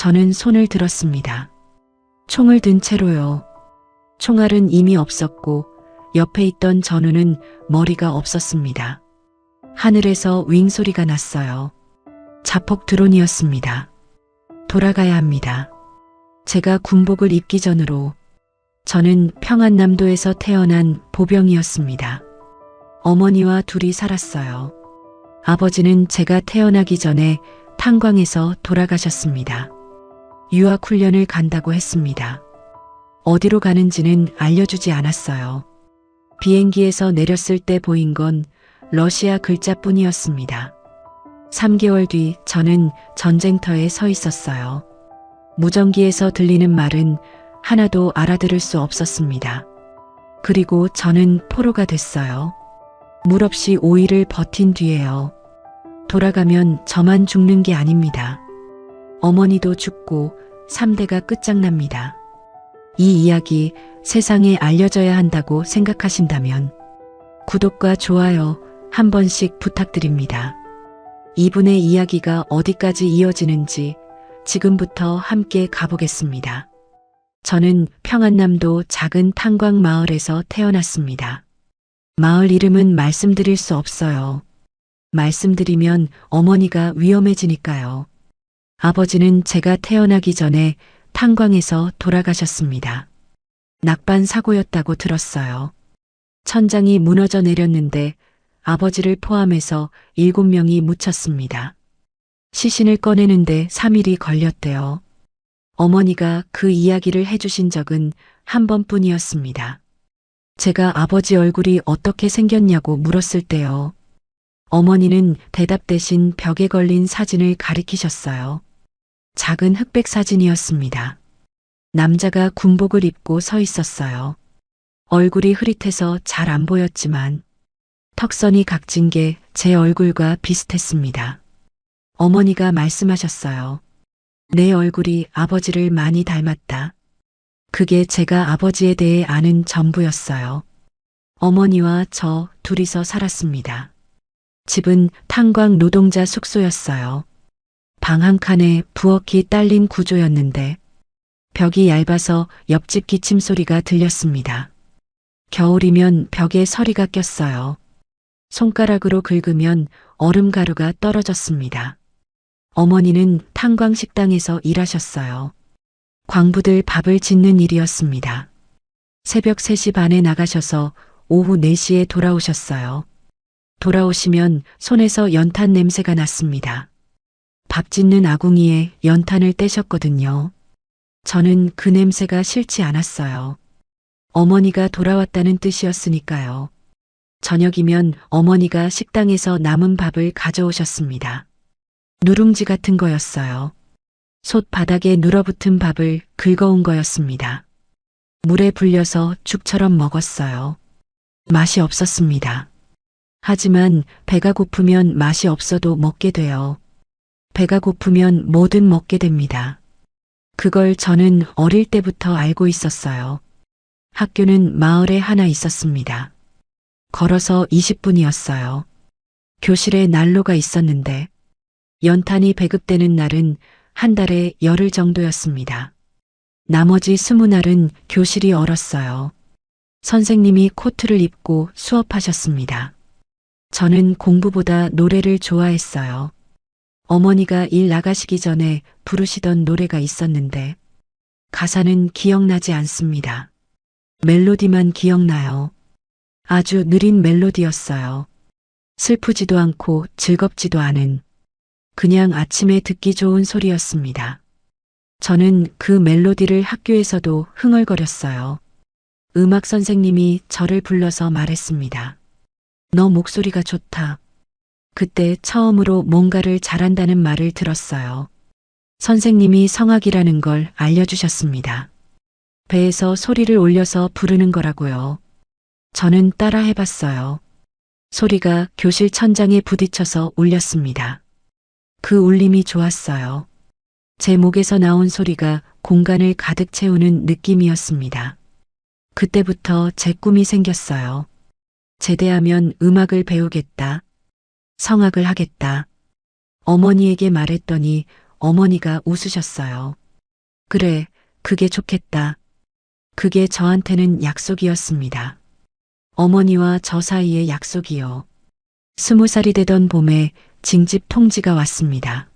저는 손을 들었습니다. 총을 든 채로요. 총알은 이미 없었고 옆에 있던 전우는 머리가 없었습니다. 하늘에서 윙 소리가 났어요. 자폭 드론이었습니다. 돌아가야 합니다. 제가 군복을 입기 전으로. 저는 평안남도에서 태어난 보병이었습니다. 어머니와 둘이 살았어요. 아버지는 제가 태어나기 전에 탄광에서 돌아가셨습니다. 유학훈련을 간다고 했습니다. 어디로 가는지는 알려주지 않았어요. 비행기에서 내렸을 때 보인 건 러시아 글자뿐이었습니다. 3개월 뒤 저는 전쟁터에 서 있었어요. 무전기에서 들리는 말은 하나도 알아들을 수 없었습니다. 그리고 저는 포로가 됐어요. 물 없이 5일을 버틴 뒤에요. 돌아가면 저만 죽는 게 아닙니다. 어머니도 죽고 3대가 끝장납니다. 이 이야기 세상에 알려져야 한다고 생각하신다면 구독과 좋아요 한 번씩 부탁드립니다. 이분의 이야기가 어디까지 이어지는지 지금부터 함께 가보겠습니다. 저는 평안남도 작은 탄광 마을에서 태어났습니다. 마을 이름은 말씀드릴 수 없어요. 말씀드리면 어머니가 위험해지니까요. 아버지는 제가 태어나기 전에 탄광에서 돌아가셨습니다. 낙반 사고였다고 들었어요. 천장이 무너져 내렸는데 아버지를 포함해서 7명이 묻혔습니다. 시신을 꺼내는데 3일이 걸렸대요. 어머니가 그 이야기를 해주신 적은 한 번뿐이었습니다. 제가 아버지 얼굴이 어떻게 생겼냐고 물었을 때요. 어머니는 대답 대신 벽에 걸린 사진을 가리키셨어요. 작은 흑백 사진이었습니다. 남자가 군복을 입고 서 있었어요. 얼굴이 흐릿해서 잘 안 보였지만 턱선이 각진 게 제 얼굴과 비슷했습니다. 어머니가 말씀하셨어요. 내 얼굴이 아버지를 많이 닮았다. 그게 제가 아버지에 대해 아는 전부였어요. 어머니와 저 둘이서 살았습니다. 집은 탄광 노동자 숙소였어요. 방 한 칸에 부엌이 딸린 구조였는데 벽이 얇아서 옆집 기침 소리가 들렸습니다. 겨울이면 벽에 서리가 꼈어요. 손가락으로 긁으면 얼음 가루가 떨어졌습니다. 어머니는 탄광 식당에서 일하셨어요. 광부들 밥을 짓는 일이었습니다. 새벽 3시 반에 나가셔서 오후 4시에 돌아오셨어요. 돌아오시면 손에서 연탄 냄새가 났습니다. 밥 짓는 아궁이에 연탄을 떼셨거든요. 저는 그 냄새가 싫지 않았어요. 어머니가 돌아왔다는 뜻이었으니까요. 저녁이면 어머니가 식당에서 남은 밥을 가져오셨습니다. 누룽지 같은 거였어요. 솥 바닥에 눌어붙은 밥을 긁어온 거였습니다. 물에 불려서 죽처럼 먹었어요. 맛이 없었습니다. 하지만 배가 고프면 맛이 없어도 먹게 돼요. 배가 고프면 뭐든 먹게 됩니다. 그걸 저는 어릴 때부터 알고 있었어요. 학교는 마을에 하나 있었습니다. 걸어서 20분이었어요. 교실에 난로가 있었는데 연탄이 배급되는 날은 한 달에 열흘 정도였습니다. 나머지 20날은 교실이 얼었어요. 선생님이 코트를 입고 수업하셨습니다. 저는 공부보다 노래를 좋아했어요. 어머니가 일 나가시기 전에 부르시던 노래가 있었는데 가사는 기억나지 않습니다. 멜로디만 기억나요. 아주 느린 멜로디였어요. 슬프지도 않고 즐겁지도 않은 그냥 아침에 듣기 좋은 소리였습니다. 저는 그 멜로디를 학교에서도 흥얼거렸어요. 음악 선생님이 저를 불러서 말했습니다. 너 목소리가 좋다. 그때 처음으로 뭔가를 잘한다는 말을 들었어요. 선생님이 성악이라는 걸 알려주셨습니다. 배에서 소리를 올려서 부르는 거라고요. 저는 따라 해봤어요. 소리가 교실 천장에 부딪혀서 울렸습니다. 그 울림이 좋았어요. 제 목에서 나온 소리가 공간을 가득 채우는 느낌이었습니다. 그때부터 제 꿈이 생겼어요. 제대하면 음악을 배우겠다. 성악을 하겠다. 어머니에게 말했더니 어머니가 웃으셨어요. 그래, 그게 좋겠다. 그게 저한테는 약속이었습니다. 어머니와 저 사이의 약속이요. 20살이 되던 봄에 징집 통지가 왔습니다.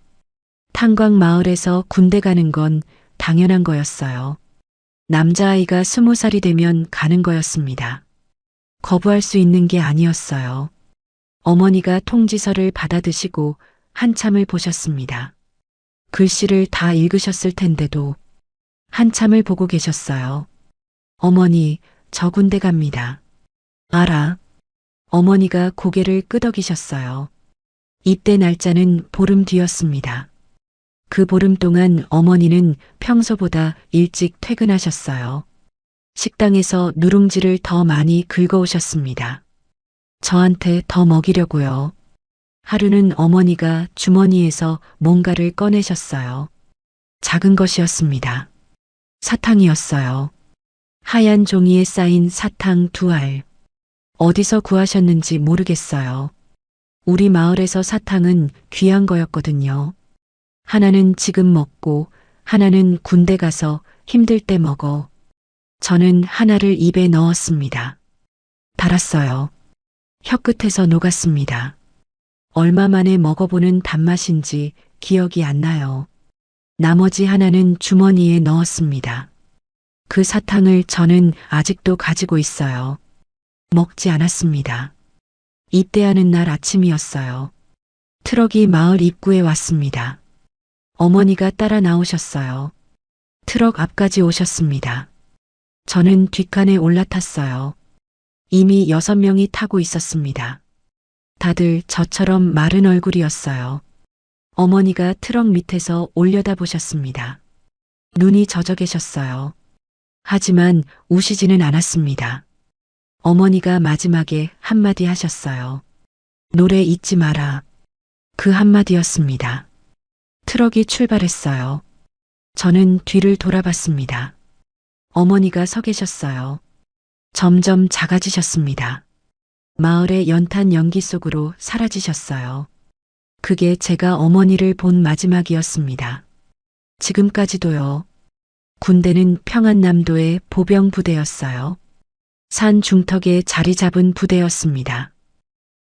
탄광 마을에서 군대 가는 건 당연한 거였어요. 남자아이가 20살이 되면 가는 거였습니다. 거부할 수 있는 게 아니었어요. 어머니가 통지서를 받아드시고 한참을 보셨습니다. 글씨를 다 읽으셨을 텐데도 한참을 보고 계셨어요. 어머니, 저 군대 갑니다. 알아. 어머니가 고개를 끄덕이셨어요. 입대 날짜는 보름 뒤였습니다. 그 보름 동안 어머니는 평소보다 일찍 퇴근하셨어요. 식당에서 누룽지를 더 많이 긁어오셨습니다. 저한테 더 먹이려고요. 하루는 어머니가 주머니에서 뭔가를 꺼내셨어요. 작은 것이었습니다. 사탕이었어요. 하얀 종이에 쌓인 사탕 2알. 어디서 구하셨는지 모르겠어요. 우리 마을에서 사탕은 귀한 거였거든요. 하나는 지금 먹고 하나는 군대 가서 힘들 때 먹어. 저는 하나를 입에 넣었습니다. 달았어요. 혀끝에서 녹았습니다. 얼마 만에 먹어보는 단맛인지 기억이 안 나요. 나머지 하나는 주머니에 넣었습니다. 그 사탕을 저는 아직도 가지고 있어요. 먹지 않았습니다. 입대하는 날 아침이었어요. 트럭이 마을 입구에 왔습니다. 어머니가 따라 나오셨어요. 트럭 앞까지 오셨습니다. 저는 뒷칸에 올라탔어요. 이미 6명이 타고 있었습니다. 다들 저처럼 마른 얼굴이었어요. 어머니가 트럭 밑에서 올려다보셨습니다. 눈이 젖어 계셨어요. 하지만 우시지는 않았습니다. 어머니가 마지막에 한마디 하셨어요. 노래 잊지 마라. 그 한마디였습니다. 트럭이 출발했어요. 저는 뒤를 돌아봤습니다. 어머니가 서 계셨어요. 점점 작아지셨습니다. 마을의 연탄 연기 속으로 사라지셨어요. 그게 제가 어머니를 본 마지막이었습니다. 지금까지도요. 군대는 평안남도의 보병 부대였어요. 산 중턱에 자리 잡은 부대였습니다.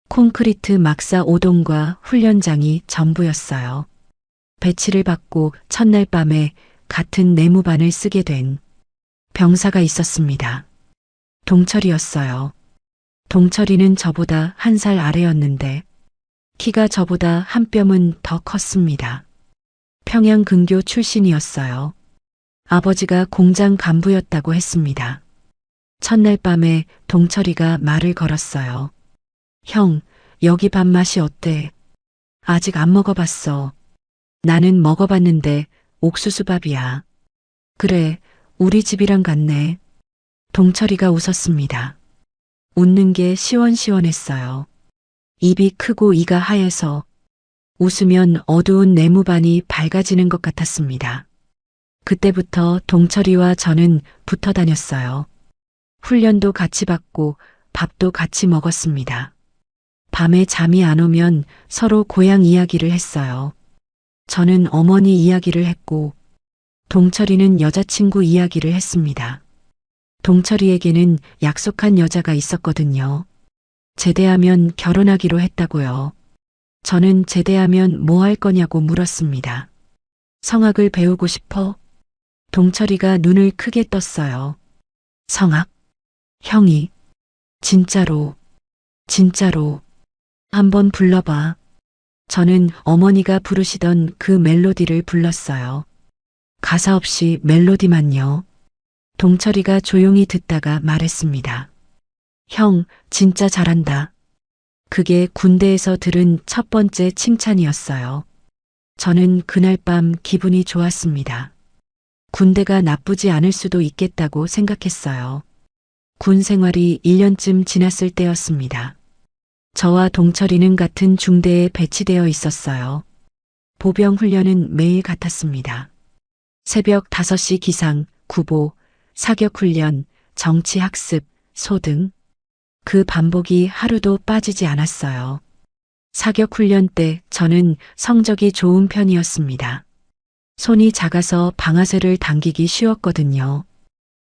콘크리트 막사 5동과 훈련장이 전부였어요. 배치를 받고 첫날 밤에 같은 내무반을 쓰게 된 병사가 있었습니다. 동철이었어요. 동철이는 저보다 1살 아래였는데 키가 저보다 한 뼘은 더 컸습니다. 평양근교 출신이었어요. 아버지가 공장 간부였다고 했습니다. 첫날 밤에 동철이가 말을 걸었어요. 형, 여기 밥맛이 어때? 아직 안 먹어봤어. 나는 먹어봤는데 옥수수밥이야. 그래, 우리 집이랑 같네. 동철이가 웃었습니다. 웃는 게 시원시원했어요. 입이 크고 이가 하얘서 웃으면 어두운 내무반이 밝아지는 것 같았습니다. 그때부터 동철이와 저는 붙어 다녔어요. 훈련도 같이 받고 밥도 같이 먹었습니다. 밤에 잠이 안 오면 서로 고향 이야기를 했어요. 저는 어머니 이야기를 했고 동철이는 여자친구 이야기를 했습니다. 동철이에게는 약속한 여자가 있었거든요. 제대하면 결혼하기로 했다고요. 저는 제대하면 뭐 할 거냐고 물었습니다. 성악을 배우고 싶어? 동철이가 눈을 크게 떴어요. 성악? 형이. 진짜로. 진짜로. 한번 불러봐. 저는 어머니가 부르시던 그 멜로디를 불렀어요. 가사 없이 멜로디만요. 동철이가 조용히 듣다가 말했습니다. 형, 진짜 잘한다. 그게 군대에서 들은 첫 번째 칭찬이었어요. 저는 그날 밤 기분이 좋았습니다. 군대가 나쁘지 않을 수도 있겠다고 생각했어요. 군 생활이 1년쯤 지났을 때였습니다. 저와 동철이는 같은 중대에 배치되어 있었어요. 보병 훈련은 매일 같았습니다. 새벽 5시 기상, 구보, 사격 훈련, 정치 학습, 소등. 그 반복이 하루도 빠지지 않았어요. 사격 훈련 때 저는 성적이 좋은 편이었습니다. 손이 작아서 방아쇠를 당기기 쉬웠거든요.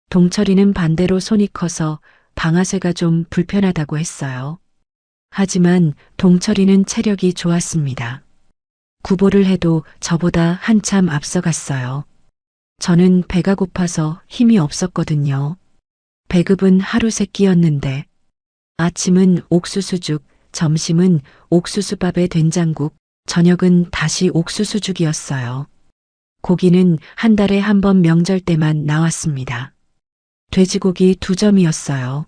동철이는 반대로 손이 커서 방아쇠가 좀 불편하다고 했어요. 하지만 동철이는 체력이 좋았습니다. 구보를 해도 저보다 한참 앞서갔어요. 저는 배가 고파서 힘이 없었거든요. 배급은 하루 세 끼였는데 아침은 옥수수죽, 점심은 옥수수밥에 된장국, 저녁은 다시 옥수수죽이었어요. 고기는 한 달에 한 번 명절 때만 나왔습니다. 돼지고기 2점이었어요.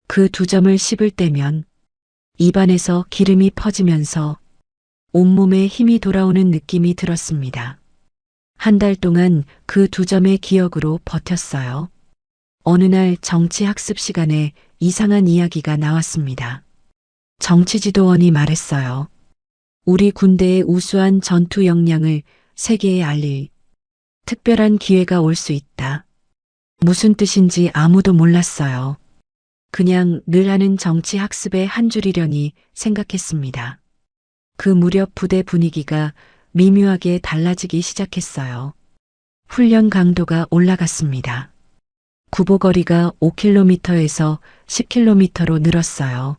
그 2점을 씹을 때면 입안에서 기름이 퍼지면서 온몸에 힘이 돌아오는 느낌이 들었습니다. 한 달 동안 그 2점의 기억으로 버텼어요. 어느 날 정치학습 시간에 이상한 이야기가 나왔습니다. 정치지도원이 말했어요. 우리 군대의 우수한 전투 역량을 세계에 알릴 특별한 기회가 올 수 있다. 무슨 뜻인지 아무도 몰랐어요. 그냥 늘 하는 정치학습의 한 줄이려니 생각했습니다. 그 무렵 부대 분위기가 미묘하게 달라지기 시작했어요. 훈련 강도가 올라갔습니다. 구보거리가 5km에서 10km로 늘었어요.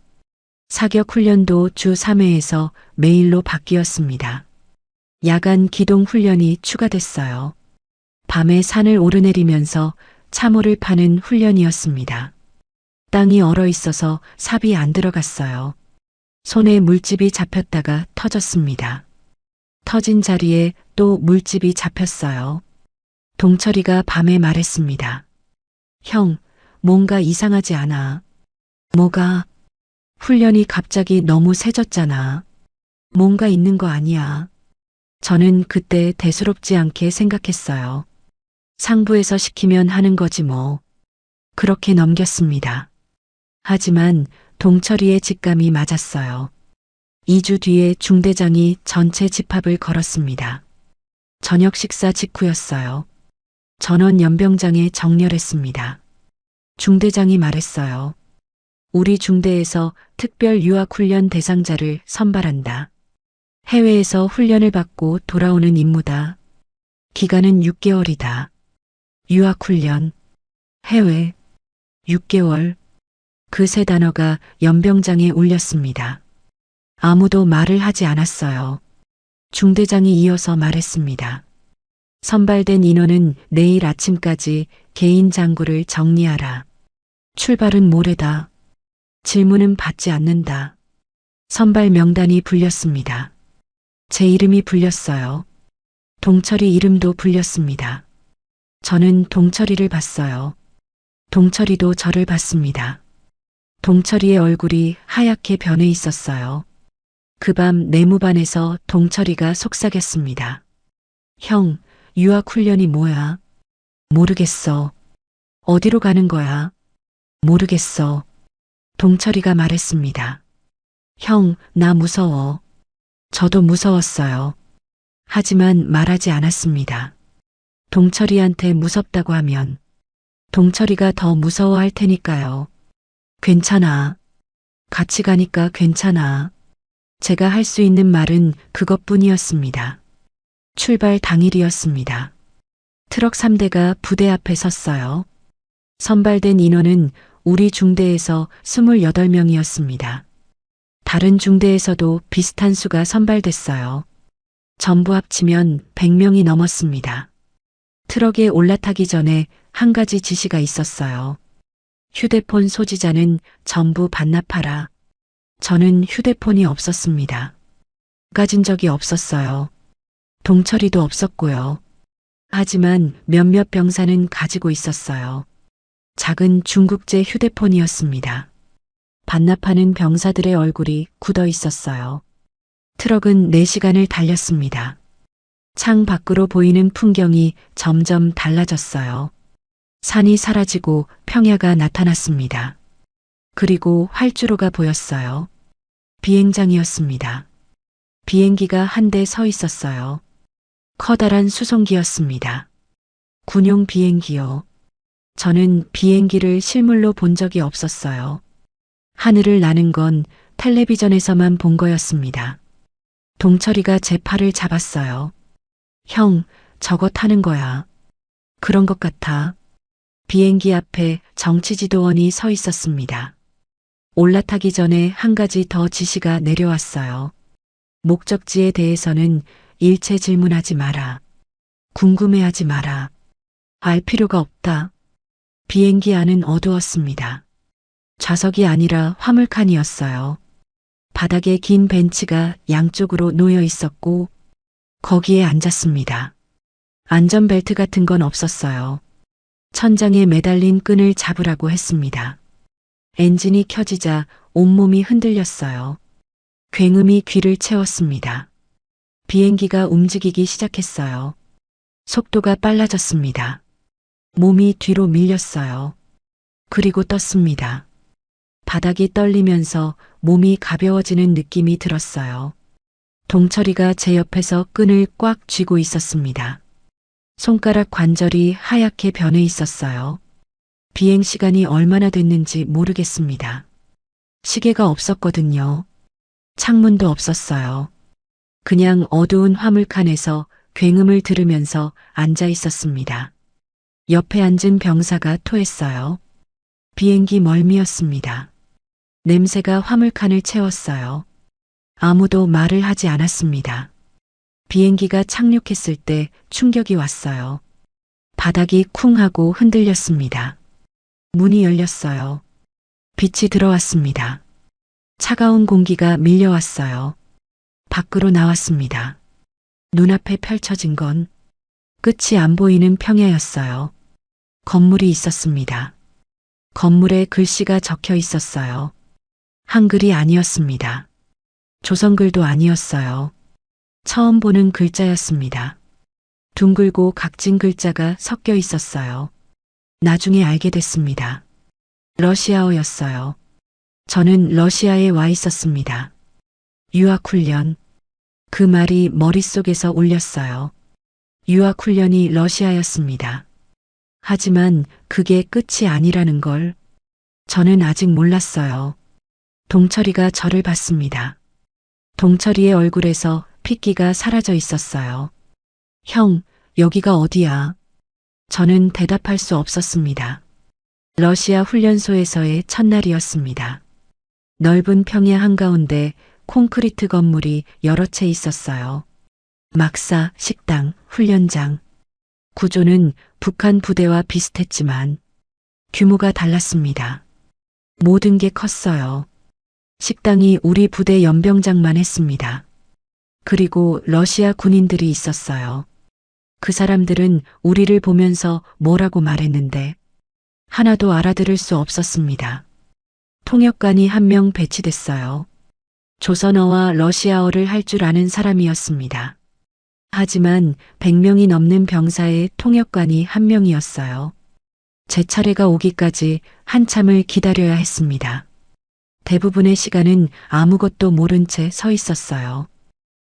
사격 훈련도 주 3회에서 매일로 바뀌었습니다. 야간 기동 훈련이 추가됐어요. 밤에 산을 오르내리면서 참호를 파는 훈련이었습니다. 땅이 얼어 있어서 삽이 안 들어갔어요. 손에 물집이 잡혔다가 터졌습니다. 터진 자리에 또 물집이 잡혔어요. 동철이가 밤에 말했습니다. 형, 뭔가 이상하지 않아? 뭐가? 훈련이 갑자기 너무 세졌잖아. 뭔가 있는 거 아니야. 저는 그때 대수롭지 않게 생각했어요. 상부에서 시키면 하는 거지 뭐. 그렇게 넘겼습니다. 하지만 동철이의 직감이 맞았어요. 2주 뒤에 중대장이 전체 집합을 걸었습니다. 저녁 식사 직후였어요. 전원 연병장에 정렬했습니다. 중대장이 말했어요. 우리 중대에서 특별 유학훈련 대상자를 선발한다. 해외에서 훈련을 받고 돌아오는 임무다. 기간은 6개월이다. 유학훈련, 해외, 6개월. 그 세 단어가 연병장에 울렸습니다. 아무도 말을 하지 않았어요. 중대장이 이어서 말했습니다. 선발된 인원은 내일 아침까지 개인 장구를 정리하라. 출발은 모레다. 질문은 받지 않는다. 선발 명단이 불렸습니다. 제 이름이 불렸어요. 동철이 이름도 불렸습니다. 저는 동철이를 봤어요. 동철이도 저를 봤습니다. 동철이의 얼굴이 하얗게 변해 있었어요. 그 밤 내무반에서 동철이가 속삭였습니다. 형, 유학훈련이 뭐야? 모르겠어. 어디로 가는 거야? 모르겠어. 동철이가 말했습니다. 형, 나 무서워. 저도 무서웠어요. 하지만 말하지 않았습니다. 동철이한테 무섭다고 하면 동철이가 더 무서워할 테니까요. 괜찮아. 같이 가니까 괜찮아. 제가 할 수 있는 말은 그것뿐이었습니다. 출발 당일이었습니다. 트럭 3대가 부대 앞에 섰어요. 선발된 인원은 우리 중대에서 28명이었습니다. 다른 중대에서도 비슷한 수가 선발됐어요. 전부 합치면 100명이 넘었습니다. 트럭에 올라타기 전에 한 가지 지시가 있었어요. 휴대폰 소지자는 전부 반납하라. 저는 휴대폰이 없었습니다. 가진 적이 없었어요. 동철이도 없었고요. 하지만 몇몇 병사는 가지고 있었어요. 작은 중국제 휴대폰이었습니다. 반납하는 병사들의 얼굴이 굳어 있었어요. 트럭은 4시간을 달렸습니다. 창 밖으로 보이는 풍경이 점점 달라졌어요. 산이 사라지고 평야가 나타났습니다. 그리고 활주로가 보였어요. 비행장이었습니다. 비행기가 한 대 서 있었어요. 커다란 수송기였습니다. 군용 비행기요. 저는 비행기를 실물로 본 적이 없었어요. 하늘을 나는 건 텔레비전에서만 본 거였습니다. 동철이가 제 팔을 잡았어요. 형, 저거 타는 거야. 그런 것 같아. 비행기 앞에 정치지도원이 서 있었습니다. 올라타기 전에 한 가지 더 지시가 내려왔어요. 목적지에 대해서는 일체 질문하지 마라. 궁금해하지 마라. 알 필요가 없다. 비행기 안은 어두웠습니다. 좌석이 아니라 화물칸이었어요. 바닥에 긴 벤치가 양쪽으로 놓여 있었고 거기에 앉았습니다. 안전벨트 같은 건 없었어요. 천장에 매달린 끈을 잡으라고 했습니다. 엔진이 켜지자 온몸이 흔들렸어요. 굉음이 귀를 채웠습니다. 비행기가 움직이기 시작했어요. 속도가 빨라졌습니다. 몸이 뒤로 밀렸어요. 그리고 떴습니다. 바닥이 떨리면서 몸이 가벼워지는 느낌이 들었어요. 동철이가 제 옆에서 끈을 꽉 쥐고 있었습니다. 손가락 관절이 하얗게 변해 있었어요. 비행 시간이 얼마나 됐는지 모르겠습니다. 시계가 없었거든요. 창문도 없었어요. 그냥 어두운 화물칸에서 굉음을 들으면서 앉아 있었습니다. 옆에 앉은 병사가 토했어요. 비행기 멀미였습니다. 냄새가 화물칸을 채웠어요. 아무도 말을 하지 않았습니다. 비행기가 착륙했을 때 충격이 왔어요. 바닥이 쿵 하고 흔들렸습니다. 문이 열렸어요. 빛이 들어왔습니다. 차가운 공기가 밀려왔어요. 밖으로 나왔습니다. 눈앞에 펼쳐진 건 끝이 안 보이는 평야였어요. 건물이 있었습니다. 건물에 글씨가 적혀 있었어요. 한글이 아니었습니다. 조선글도 아니었어요. 처음 보는 글자였습니다. 둥글고 각진 글자가 섞여 있었어요. 나중에 알게 됐습니다. 러시아어였어요. 저는 러시아에 와 있었습니다. 유학훈련. 그 말이 머릿속에서 울렸어요. 유학훈련이 러시아였습니다. 하지만 그게 끝이 아니라는 걸 저는 아직 몰랐어요. 동철이가 저를 봤습니다. 동철이의 얼굴에서 핏기가 사라져 있었어요. 형, 여기가 어디야? 저는 대답할 수 없었습니다. 러시아 훈련소에서의 첫날이었습니다. 넓은 평야 한가운데 콘크리트 건물이 여러 채 있었어요. 막사, 식당, 훈련장. 구조는 북한 부대와 비슷했지만 규모가 달랐습니다. 모든 게 컸어요. 식당이 우리 부대 연병장만 했습니다. 그리고 러시아 군인들이 있었어요. 그 사람들은 우리를 보면서 뭐라고 말했는데 하나도 알아들을 수 없었습니다. 통역관이 한 명 배치됐어요. 조선어와 러시아어를 할 줄 아는 사람이었습니다. 하지만 100명이 넘는 병사의 통역관이 한 명이었어요. 제 차례가 오기까지 한참을 기다려야 했습니다. 대부분의 시간은 아무것도 모른 채 서 있었어요.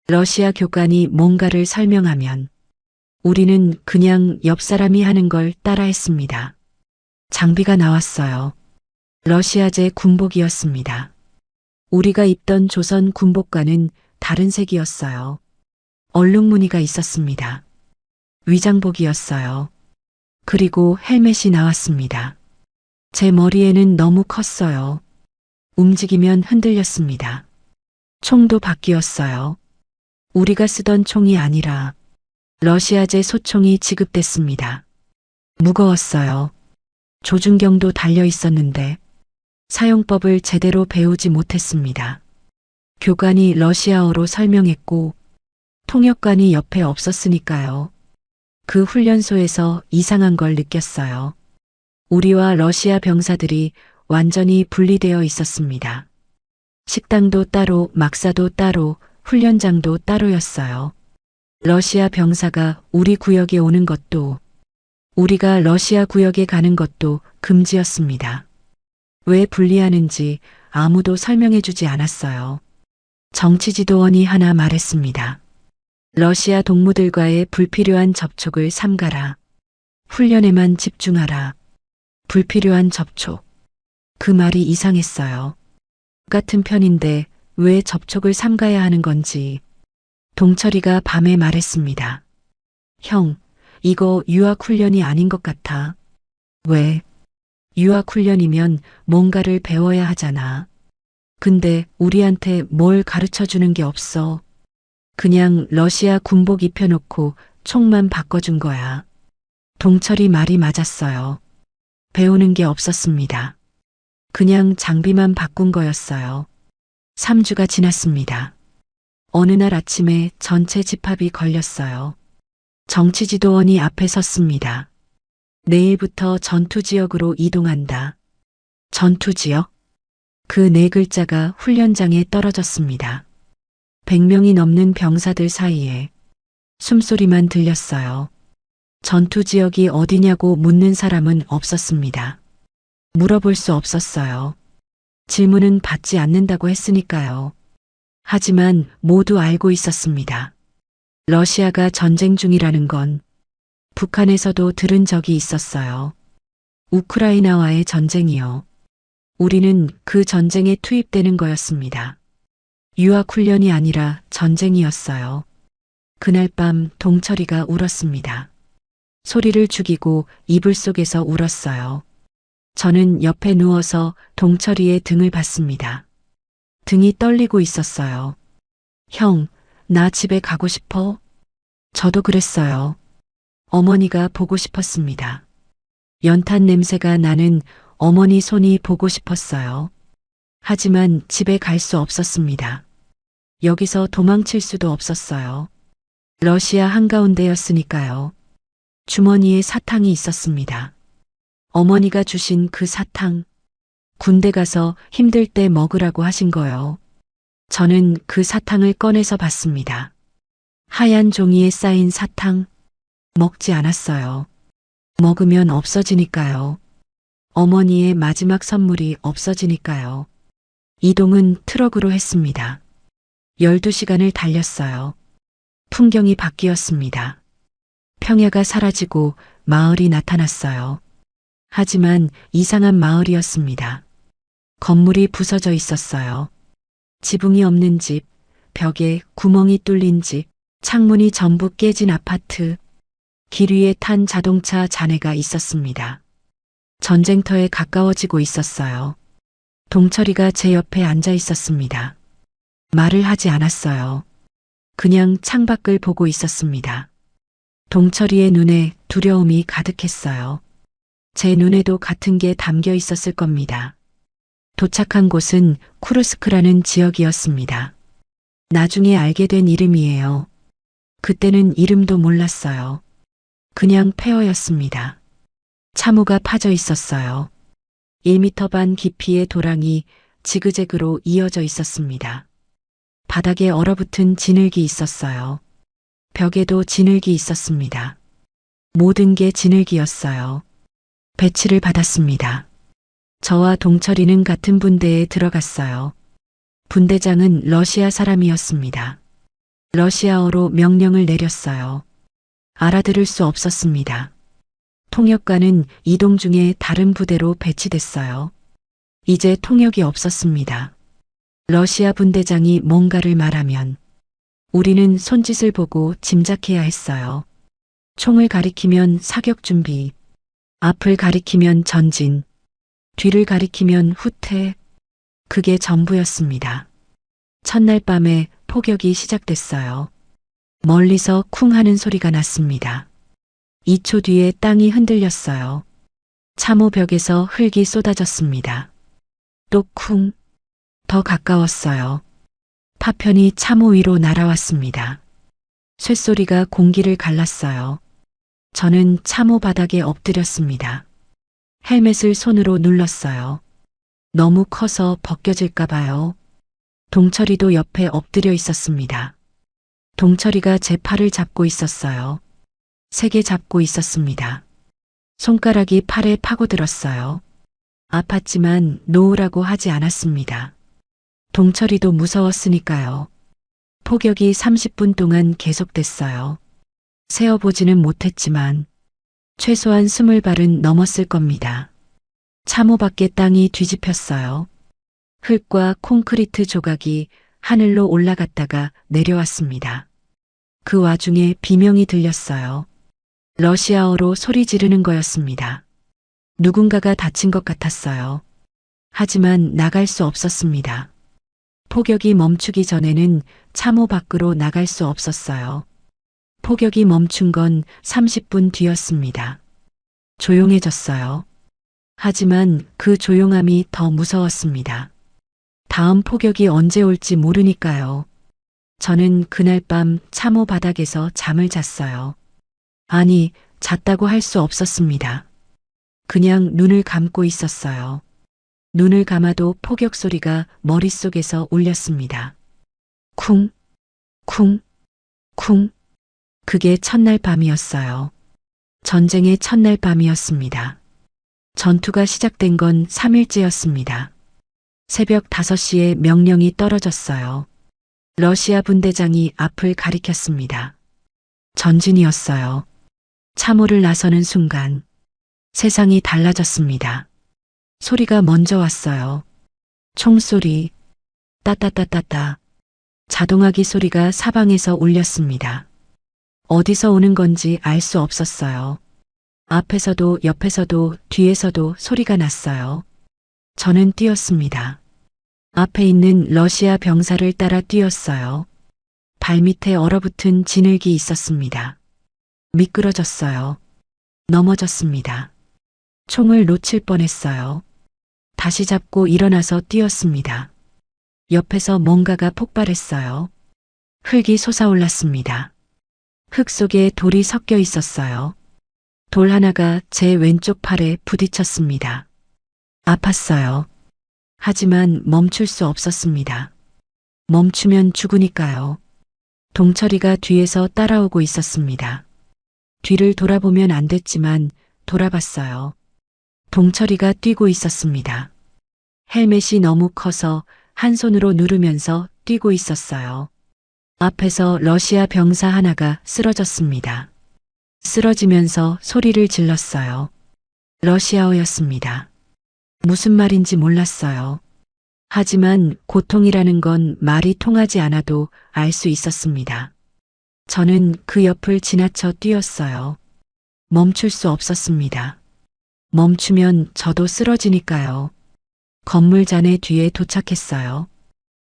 러시아 교관이 뭔가를 설명하면 우리는 그냥 옆 사람이 하는 걸 따라했습니다. 장비가 나왔어요. 러시아제 군복이었습니다. 우리가 입던 조선 군복과는 다른 색이었어요. 얼룩무늬가 있었습니다. 위장복이었어요. 그리고 헬멧이 나왔습니다. 제 머리에는 너무 컸어요. 움직이면 흔들렸습니다. 총도 바뀌었어요. 우리가 쓰던 총이 아니라 러시아제 소총이 지급됐습니다. 무거웠어요. 조준경도 달려 있었는데 사용법을 제대로 배우지 못했습니다. 교관이 러시아어로 설명했고 통역관이 옆에 없었으니까요. 그 훈련소에서 이상한 걸 느꼈어요. 우리와 러시아 병사들이 완전히 분리되어 있었습니다. 식당도 따로, 막사도 따로, 훈련장도 따로였어요. 러시아 병사가 우리 구역에 오는 것도, 우리가 러시아 구역에 가는 것도 금지였습니다. 왜 분리하는지 아무도 설명해 주지 않았어요. 정치지도원이 하나 말했습니다. 러시아 동무들과의 불필요한 접촉을 삼가라. 훈련에만 집중하라. 불필요한 접촉. 그 말이 이상했어요. 같은 편인데 왜 접촉을 삼가야 하는 건지 동철이가 밤에 말했습니다. 형, 이거 유학훈련이 아닌 것 같아. 왜? 유학훈련이면 뭔가를 배워야 하잖아. 근데 우리한테 뭘 가르쳐 주는 게 없어. 그냥 러시아 군복 입혀놓고 총만 바꿔준 거야. 동철이 말이 맞았어요. 배우는 게 없었습니다. 그냥 장비만 바꾼 거였어요. 3주가 지났습니다. 어느 날 아침에 전체 집합이 걸렸어요. 정치지도원이 앞에 섰습니다. 내일부터 전투지역으로 이동한다. 전투지역? 그 네 글자가 훈련장에 떨어졌습니다. 100명이 넘는 병사들 사이에 숨소리만 들렸어요. 전투지역이 어디냐고 묻는 사람은 없었습니다. 물어볼 수 없었어요. 질문은 받지 않는다고 했으니까요. 하지만 모두 알고 있었습니다. 러시아가 전쟁 중이라는 건 북한에서도 들은 적이 있었어요. 우크라이나와의 전쟁이요. 우리는 그 전쟁에 투입되는 거였습니다. 유학훈련이 아니라 전쟁이었어요. 그날 밤 동철이가 울었습니다. 소리를 죽이고 이불 속에서 울었어요. 저는 옆에 누워서 동철이의 등을 봤습니다. 등이 떨리고 있었어요. 형, 나 집에 가고 싶어? 저도 그랬어요. 어머니가 보고 싶었습니다. 연탄 냄새가 나는 어머니 손이 보고 싶었어요. 하지만 집에 갈 수 없었습니다. 여기서 도망칠 수도 없었어요. 러시아 한가운데였으니까요. 주머니에 사탕이 있었습니다. 어머니가 주신 그 사탕, 군대 가서 힘들 때 먹으라고 하신 거요. 저는 그 사탕을 꺼내서 봤습니다. 하얀 종이에 쌓인 사탕, 먹지 않았어요. 먹으면 없어지니까요. 어머니의 마지막 선물이 없어지니까요. 이동은 트럭으로 했습니다. 12시간을 달렸어요. 풍경이 바뀌었습니다. 평야가 사라지고 마을이 나타났어요. 하지만 이상한 마을이었습니다. 건물이 부서져 있었어요. 지붕이 없는 집, 벽에 구멍이 뚫린 집, 창문이 전부 깨진 아파트, 길 위에 탄 자동차 잔해가 있었습니다. 전쟁터에 가까워지고 있었어요. 동철이가 제 옆에 앉아 있었습니다. 말을 하지 않았어요. 그냥 창밖을 보고 있었습니다. 동철이의 눈에 두려움이 가득했어요. 제 눈에도 같은 게 담겨 있었을 겁니다. 도착한 곳은 쿠르스크라는 지역이었습니다. 나중에 알게 된 이름이에요. 그때는 이름도 몰랐어요. 그냥 폐허였습니다. 참호가 파져 있었어요. 1m 반 깊이의 도랑이 지그재그로 이어져 있었습니다. 바닥에 얼어붙은 진흙이 있었어요. 벽에도 진흙이 있었습니다. 모든 게 진흙이었어요. 배치를 받았습니다. 저와 동철이는 같은 분대에 들어갔어요. 분대장은 러시아 사람이었습니다. 러시아어로 명령을 내렸어요. 알아들을 수 없었습니다. 통역관은 이동 중에 다른 부대로 배치됐어요. 이제 통역이 없었습니다. 러시아 분대장이 뭔가를 말하면 우리는 손짓을 보고 짐작해야 했어요. 총을 가리키면 사격 준비, 앞을 가리키면 전진, 뒤를 가리키면 후퇴. 그게 전부였습니다. 첫날 밤에 포격이 시작됐어요. 멀리서 쿵 하는 소리가 났습니다. 2초 뒤에 땅이 흔들렸어요. 참호 벽에서 흙이 쏟아졌습니다. 또 쿵, 더 가까웠어요. 파편이 참호 위로 날아왔습니다. 쇳소리가 공기를 갈랐어요. 저는 참호 바닥에 엎드렸습니다. 헬멧을 손으로 눌렀어요. 너무 커서 벗겨질까 봐요. 동철이도 옆에 엎드려 있었습니다. 동철이가 제 팔을 잡고 있었어요. 세게 잡고 있었습니다. 손가락이 팔에 파고들었어요. 아팠지만 놓으라고 하지 않았습니다. 동철이도 무서웠으니까요. 포격이 30분 동안 계속됐어요. 세어보지는 못했지만 최소한 20발은 넘었을 겁니다. 참호 밖에 땅이 뒤집혔어요. 흙과 콘크리트 조각이 하늘로 올라갔다가 내려왔습니다. 그 와중에 비명이 들렸어요. 러시아어로 소리 지르는 거였습니다. 누군가가 다친 것 같았어요. 하지만 나갈 수 없었습니다. 폭격이 멈추기 전에는 참호 밖으로 나갈 수 없었어요. 폭격이 멈춘 건 30분 뒤였습니다. 조용해졌어요. 하지만 그 조용함이 더 무서웠습니다. 다음 폭격이 언제 올지 모르니까요. 저는 그날 밤 참호 바닥에서 잠을 잤어요. 아니, 잤다고 할 수 없었습니다. 그냥 눈을 감고 있었어요. 눈을 감아도 폭격 소리가 머릿속에서 울렸습니다. 쿵, 쿵, 쿵. 그게 첫날 밤이었어요. 전쟁의 첫날 밤이었습니다. 전투가 시작된 건 3일째였습니다. 새벽 5시에 명령이 떨어졌어요. 러시아 분대장이 앞을 가리켰습니다. 전진이었어요. 참호를 나서는 순간 세상이 달라졌습니다. 소리가 먼저 왔어요. 총소리, 따따따따따. 자동화기 소리가 사방에서 울렸습니다. 어디서 오는 건지 알 수 없었어요. 앞에서도 옆에서도 뒤에서도 소리가 났어요. 저는 뛰었습니다. 앞에 있는 러시아 병사를 따라 뛰었어요. 발밑에 얼어붙은 진흙이 있었습니다. 미끄러졌어요. 넘어졌습니다. 총을 놓칠 뻔했어요. 다시 잡고 일어나서 뛰었습니다. 옆에서 뭔가가 폭발했어요. 흙이 솟아올랐습니다. 흙 속에 돌이 섞여 있었어요. 돌 하나가 제 왼쪽 팔에 부딪혔습니다. 아팠어요. 하지만 멈출 수 없었습니다. 멈추면 죽으니까요. 동철이가 뒤에서 따라오고 있었습니다. 뒤를 돌아보면 안 됐지만 돌아봤어요. 동철이가 뛰고 있었습니다. 헬멧이 너무 커서 한 손으로 누르면서 뛰고 있었어요. 앞에서 러시아 병사 하나가 쓰러졌습니다. 쓰러지면서 소리를 질렀어요. 러시아어였습니다. 무슨 말인지 몰랐어요. 하지만 고통이라는 건 말이 통하지 않아도 알 수 있었습니다. 저는 그 옆을 지나쳐 뛰었어요. 멈출 수 없었습니다. 멈추면 저도 쓰러지니까요. 건물 잔해 뒤에 도착했어요.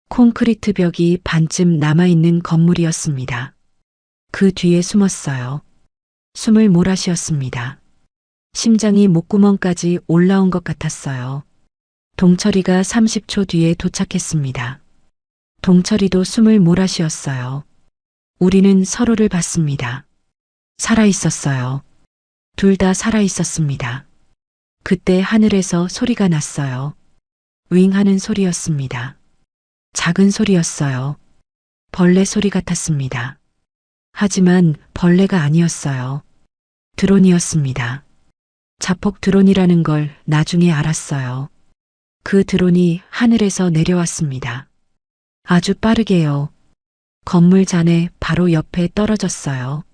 콘크리트 벽이 반쯤 남아있는 건물이었습니다. 그 뒤에 숨었어요. 숨을 몰아쉬었습니다. 심장이 목구멍까지 올라온 것 같았어요. 동철이가 30초 뒤에 도착했습니다. 동철이도 숨을 몰아쉬었어요. 우리는 서로를 봤습니다. 살아있었어요. 둘 다 살아있었습니다. 그때 하늘에서 소리가 났어요. 윙 하는 소리였습니다. 작은 소리였어요. 벌레 소리 같았습니다. 하지만 벌레가 아니었어요. 드론이었습니다. 자폭 드론이라는 걸 나중에 알았어요. 그 드론이 하늘에서 내려왔습니다. 아주 빠르게요. 건물 잔해 바로 옆에 떨어졌어요.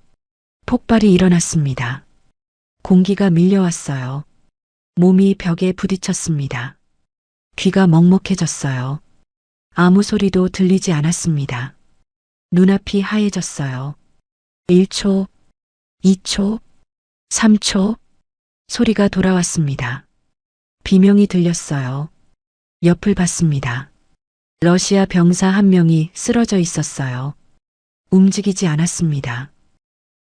폭발이 일어났습니다. 공기가 밀려왔어요. 몸이 벽에 부딪혔습니다. 귀가 먹먹해졌어요. 아무 소리도 들리지 않았습니다. 눈앞이 하얘졌어요. 1초, 2초, 3초, 소리가 돌아왔습니다. 비명이 들렸어요. 옆을 봤습니다. 러시아 병사 한 명이 쓰러져 있었어요. 움직이지 않았습니다.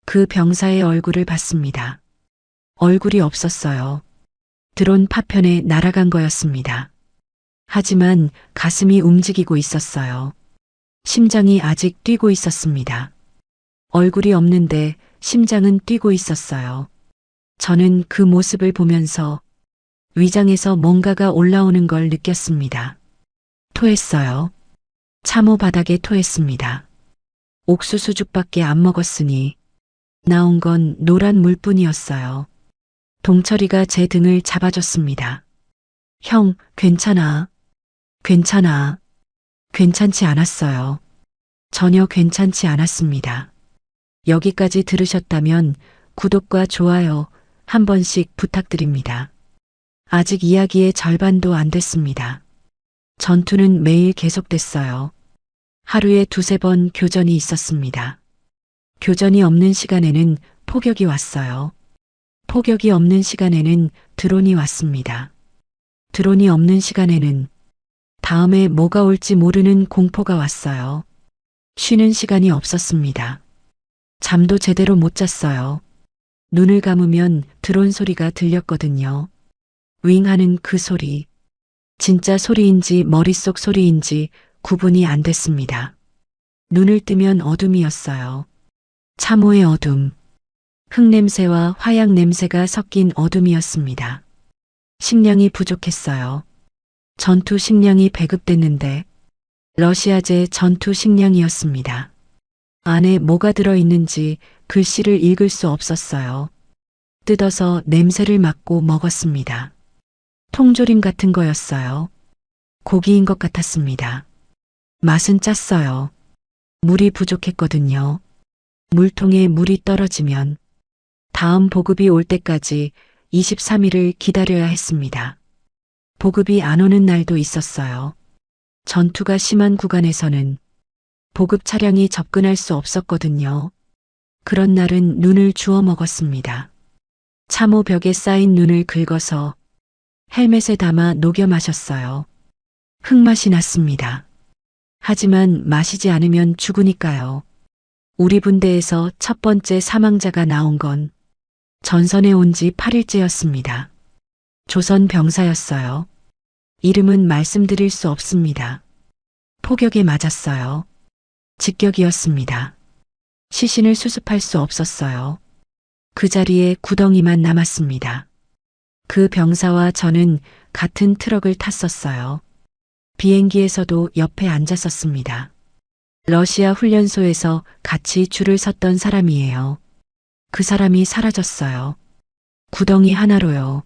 그 병사의 얼굴을 봤습니다. 얼굴이 없었어요. 드론 파편에 날아간 거였습니다. 하지만 가슴이 움직이고 있었어요. 심장이 아직 뛰고 있었습니다. 얼굴이 없는데 심장은 뛰고 있었어요. 저는 그 모습을 보면서 위장에서 뭔가가 올라오는 걸 느꼈습니다. 토했어요. 참호 바닥에 토했습니다. 옥수수죽밖에 안 먹었으니 나온 건 노란 물뿐이었어요. 동철이가 제 등을 잡아줬습니다. 형, 괜찮아. 괜찮아. 괜찮지 않았어요. 전혀 괜찮지 않았습니다. 여기까지 들으셨다면 구독과 좋아요 한 번씩 부탁드립니다. 아직 이야기의 절반도 안 됐습니다. 전투는 매일 계속됐어요. 하루에 2~3번 교전이 있었습니다. 교전이 없는 시간에는 폭격이 왔어요. 폭격이 없는 시간에는 드론이 왔습니다. 드론이 없는 시간에는 다음에 뭐가 올지 모르는 공포가 왔어요. 쉬는 시간이 없었습니다. 잠도 제대로 못 잤어요. 눈을 감으면 드론 소리가 들렸거든요. 윙 하는 그 소리. 진짜 소리인지 머릿속 소리인지 구분이 안 됐습니다. 눈을 뜨면 어둠이었어요. 참호의 어둠. 흙냄새와 화약 냄새가 섞인 어둠이었습니다. 식량이 부족했어요. 전투 식량이 배급됐는데 러시아제 전투 식량이었습니다. 안에 뭐가 들어있는지 글씨를 읽을 수 없었어요. 뜯어서 냄새를 맡고 먹었습니다. 통조림 같은 거였어요. 고기인 것 같았습니다. 맛은 짰어요. 물이 부족했거든요. 물통에 물이 떨어지면 다음 보급이 올 때까지 23일을 기다려야 했습니다. 보급이 안 오는 날도 있었어요. 전투가 심한 구간에서는 보급 차량이 접근할 수 없었거든요. 그런 날은 눈을 주워 먹었습니다. 참호 벽에 쌓인 눈을 긁어서 헬멧에 담아 녹여 마셨어요. 흙맛이 났습니다. 하지만 마시지 않으면 죽으니까요. 우리 분대에서 첫 번째 사망자가 나온 건 전선에 온 지 8일째였습니다. 조선 병사였어요. 이름은 말씀드릴 수 없습니다. 폭격에 맞았어요. 직격이었습니다. 시신을 수습할 수 없었어요. 그 자리에 구덩이만 남았습니다. 그 병사와 저는 같은 트럭을 탔었어요. 비행기에서도 옆에 앉았었습니다. 러시아 훈련소에서 같이 줄을 섰던 사람이에요. 그 사람이 사라졌어요. 구덩이 하나로요.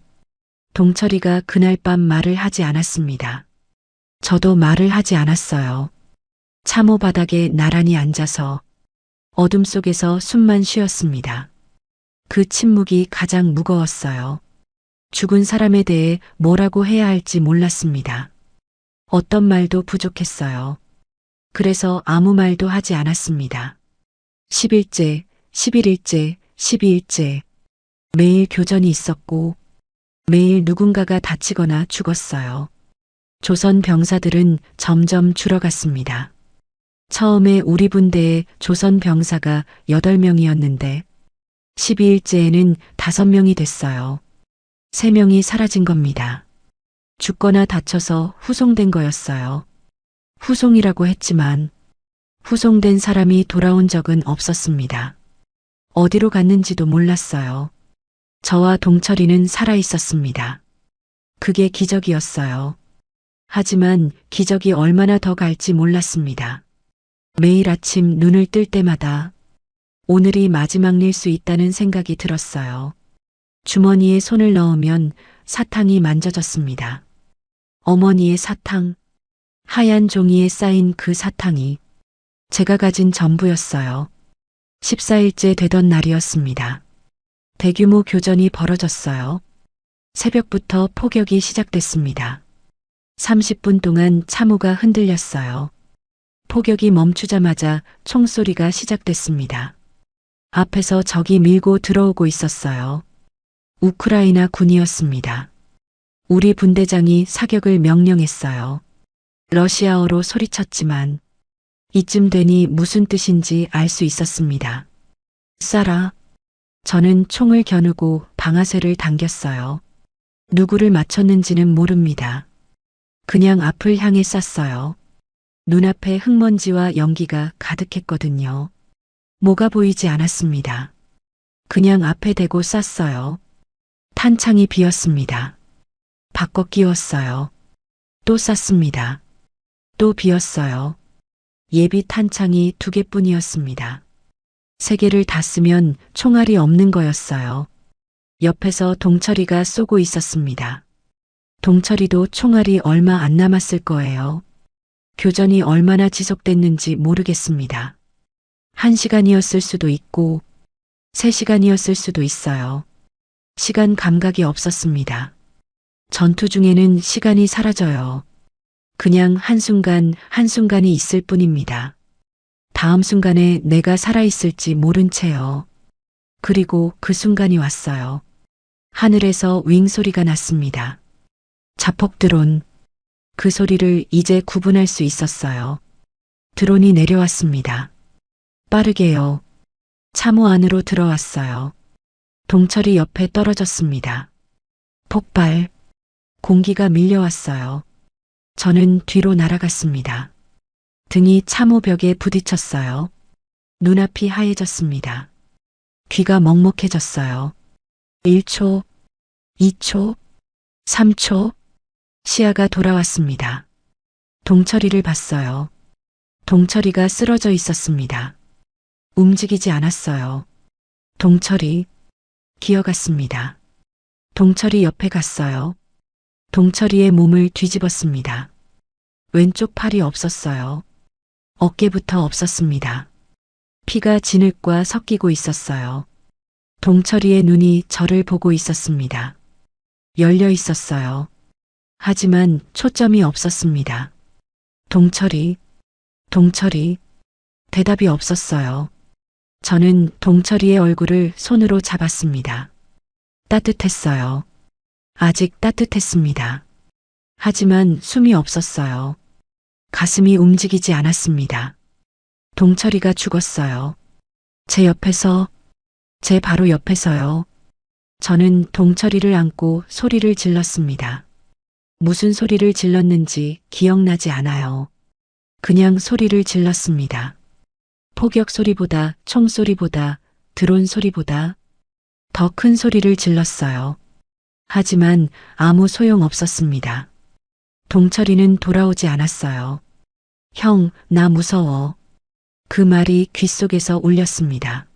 동철이가 그날 밤 말을 하지 않았습니다. 저도 말을 하지 않았어요. 참호 바닥에 나란히 앉아서 어둠 속에서 숨만 쉬었습니다. 그 침묵이 가장 무거웠어요. 죽은 사람에 대해 뭐라고 해야 할지 몰랐습니다. 어떤 말도 부족했어요. 그래서 아무 말도 하지 않았습니다. 10일째, 11일째, 12일째. 매일 교전이 있었고 매일 누군가가 다치거나 죽었어요. 조선 병사들은 점점 줄어갔습니다. 처음에 우리 분대에 조선 병사가 8명이었는데 12일째에는 5명이 됐어요. 3명이 사라진 겁니다. 죽거나 다쳐서 후송된 거였어요. 후송이라고 했지만 후송된 사람이 돌아온 적은 없었습니다. 어디로 갔는지도 몰랐어요. 저와 동철이는 살아 있었습니다. 그게 기적이었어요. 하지만 기적이 얼마나 더 갈지 몰랐습니다. 매일 아침 눈을 뜰 때마다 오늘이 마지막일 수 있다는 생각이 들었어요. 주머니에 손을 넣으면 사탕이 만져졌습니다. 어머니의 사탕, 하얀 종이에 쌓인 그 사탕이 제가 가진 전부였어요. 14일째 되던 날이었습니다. 대규모 교전이 벌어졌어요. 새벽부터 폭격이 시작됐습니다. 30분 동안 참호가 흔들렸어요. 폭격이 멈추자마자 총소리가 시작됐습니다. 앞에서 적이 밀고 들어오고 있었어요. 우크라이나 군이었습니다. 우리 분대장이 사격을 명령했어요. 러시아어로 소리쳤지만 이쯤 되니 무슨 뜻인지 알 수 있었습니다. 쏴라. 저는 총을 겨누고 방아쇠를 당겼어요. 누구를 맞췄는지는 모릅니다. 그냥 앞을 향해 쐈어요. 눈앞에 흙먼지와 연기가 가득했거든요. 뭐가 보이지 않았습니다. 그냥 앞에 대고 쐈어요. 탄창이 비었습니다. 바꿔 끼웠어요. 또 쐈습니다. 또 비었어요. 예비 탄창이 2개뿐이었습니다. 3개를 다 쓰면 총알이 없는 거였어요. 옆에서 동철이가 쏘고 있었습니다. 동철이도 총알이 얼마 안 남았을 거예요. 교전이 얼마나 지속됐는지 모르겠습니다. 1시간이었을 수도 있고 3시간이었을 수도 있어요. 시간 감각이 없었습니다. 전투 중에는 시간이 사라져요. 그냥 한순간 한순간이 있을 뿐입니다. 다음 순간에 내가 살아있을지 모른 채요. 그리고 그 순간이 왔어요. 하늘에서 윙 소리가 났습니다. 자폭 드론. 그 소리를 이제 구분할 수 있었어요. 드론이 내려왔습니다. 빠르게요. 참호 안으로 들어왔어요. 동철이 옆에 떨어졌습니다. 폭발. 공기가 밀려왔어요. 저는 뒤로 날아갔습니다. 등이 참호 벽에 부딪혔어요. 눈앞이 하얘졌습니다. 귀가 먹먹해졌어요. 1초, 2초, 3초. 시야가 돌아왔습니다. 동철이를 봤어요. 동철이가 쓰러져 있었습니다. 움직이지 않았어요. 동철이 기어갔습니다. 동철이 옆에 갔어요. 동철이의 몸을 뒤집었습니다. 왼쪽 팔이 없었어요. 어깨부터 없었습니다. 피가 진흙과 섞이고 있었어요. 동철이의 눈이 저를 보고 있었습니다. 열려 있었어요. 하지만 초점이 없었습니다. 동철이, 대답이 없었어요. 저는 동철이의 얼굴을 손으로 잡았습니다. 따뜻했어요. 아직 따뜻했습니다. 하지만 숨이 없었어요. 가슴이 움직이지 않았습니다. 동철이가 죽었어요. 제 옆에서, 제 바로 옆에서요. 저는 동철이를 안고 소리를 질렀습니다. 무슨 소리를 질렀는지 기억나지 않아요. 그냥 소리를 질렀습니다. 포격 소리보다, 총소리보다, 드론 소리보다 더 큰 소리를 질렀어요. 하지만 아무 소용 없었습니다. 동철이는 돌아오지 않았어요. 형, 나 무서워. 그 말이 귓속에서 울렸습니다.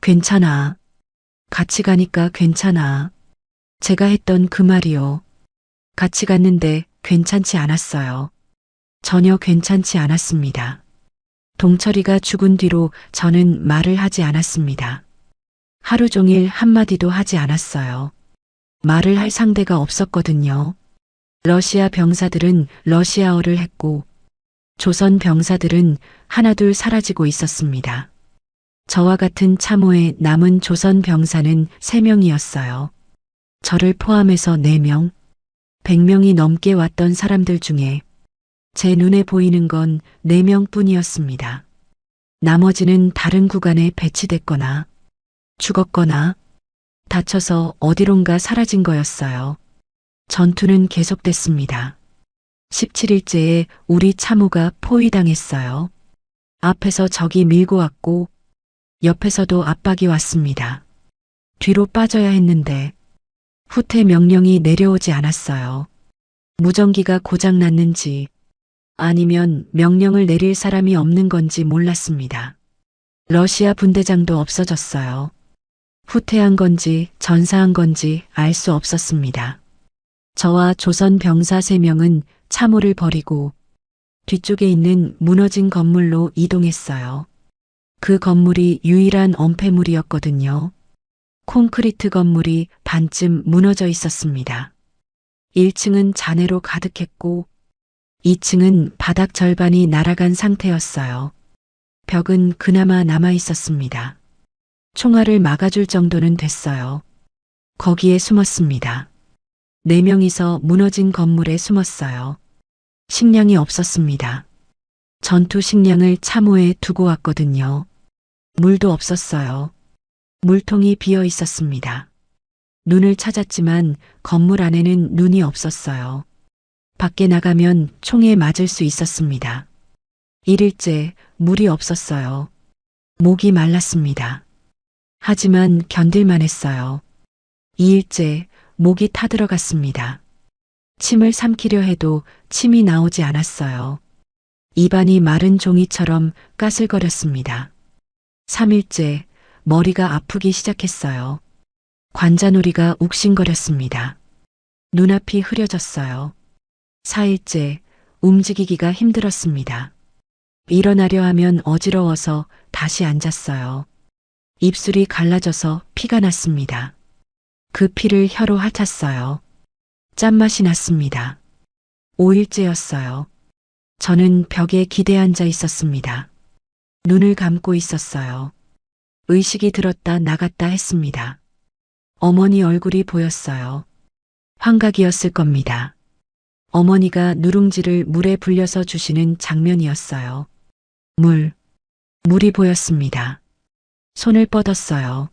괜찮아. 같이 가니까 괜찮아. 제가 했던 그 말이요. 같이 갔는데 괜찮지 않았어요. 전혀 괜찮지 않았습니다. 동철이가 죽은 뒤로 저는 말을 하지 않았습니다. 하루 종일 한마디도 하지 않았어요. 말을 할 상대가 없었거든요. 러시아 병사들은 러시아어를 했고 조선 병사들은 하나둘 사라지고 있었습니다. 저와 같은 참호에 남은 조선 병사는 3명이었어요. 저를 포함해서 4명, 100명이 넘게 왔던 사람들 중에 제 눈에 보이는 건 4명뿐이었습니다. 나머지는 다른 구간에 배치됐거나 죽었거나 다쳐서 어디론가 사라진 거였어요. 전투는 계속됐습니다. 17일째에 우리 참호가 포위당했어요. 앞에서 적이 밀고 왔고 옆에서도 압박이 왔습니다. 뒤로 빠져야 했는데 후퇴 명령이 내려오지 않았어요. 무전기가 고장났는지 아니면 명령을 내릴 사람이 없는 건지 몰랐습니다. 러시아 분대장도 없어졌어요. 후퇴한 건지 전사한 건지 알 수 없었습니다. 저와 조선 병사 3명은 참호를 버리고 뒤쪽에 있는 무너진 건물로 이동했어요. 그 건물이 유일한 엄폐물이었거든요. 콘크리트 건물이 반쯤 무너져 있었습니다. 1층은 잔해로 가득했고 2층은 바닥 절반이 날아간 상태였어요. 벽은 그나마 남아 있었습니다. 총알을 막아줄 정도는 됐어요. 거기에 숨었습니다. 4명이서 무너진 건물에 숨었어요. 식량이 없었습니다. 전투 식량을 참호에 두고 왔거든요. 물도 없었어요. 물통이 비어 있었습니다. 눈을 찾았지만 건물 안에는 눈이 없었어요. 밖에 나가면 총에 맞을 수 있었습니다. 1일째 물이 없었어요. 목이 말랐습니다. 하지만 견딜만 했어요. 2일째 목이 타들어갔습니다. 침을 삼키려 해도 침이 나오지 않았어요. 입안이 마른 종이처럼 까슬거렸습니다. 3일째 머리가 아프기 시작했어요. 관자놀이가 욱신거렸습니다. 눈앞이 흐려졌어요. 4일째 움직이기가 힘들었습니다. 일어나려 하면 어지러워서 다시 앉았어요. 입술이 갈라져서 피가 났습니다. 그 피를 혀로 핥았어요. 짠맛이 났습니다. 5일째였어요. 저는 벽에 기대 앉아 있었습니다. 눈을 감고 있었어요. 의식이 들었다 나갔다 했습니다. 어머니 얼굴이 보였어요. 환각이었을 겁니다. 어머니가 누룽지를 물에 불려서 주시는 장면이었어요. 물이 보였습니다. 손을 뻗었어요.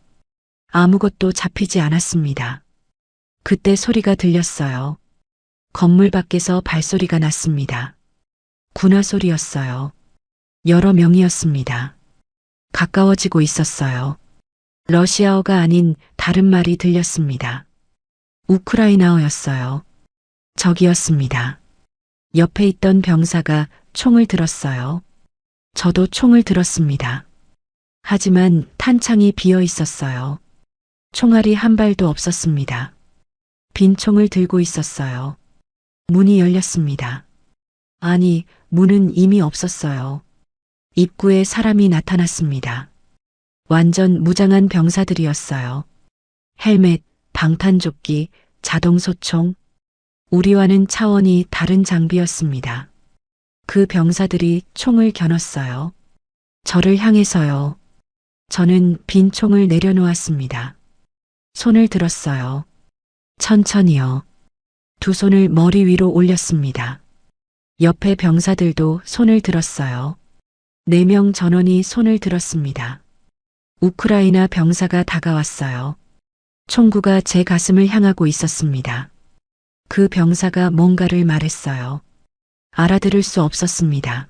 아무것도 잡히지 않았습니다. 그때 소리가 들렸어요. 건물 밖에서 발소리가 났습니다. 군화 소리였어요. 여러 명이었습니다. 가까워지고 있었어요. 러시아어가 아닌 다른 말이 들렸습니다. 우크라이나어였어요. 적이었습니다. 옆에 있던 병사가 총을 들었어요. 저도 총을 들었습니다. 하지만 탄창이 비어 있었어요. 총알이 한 발도 없었습니다. 빈 총을 들고 있었어요. 문이 열렸습니다. 아니, 문은 이미 없었어요. 입구에 사람이 나타났습니다. 완전 무장한 병사들이었어요. 헬멧, 방탄조끼, 자동소총. 우리와는 차원이 다른 장비였습니다. 그 병사들이 총을 겨눴어요. 저를 향해서요. 저는 빈 총을 내려놓았습니다. 손을 들었어요. 천천히요. 두 손을 머리 위로 올렸습니다. 옆에 병사들도 손을 들었어요. 4명 전원이 손을 들었습니다. 우크라이나 병사가 다가왔어요. 총구가 제 가슴을 향하고 있었습니다. 그 병사가 뭔가를 말했어요. 알아들을 수 없었습니다.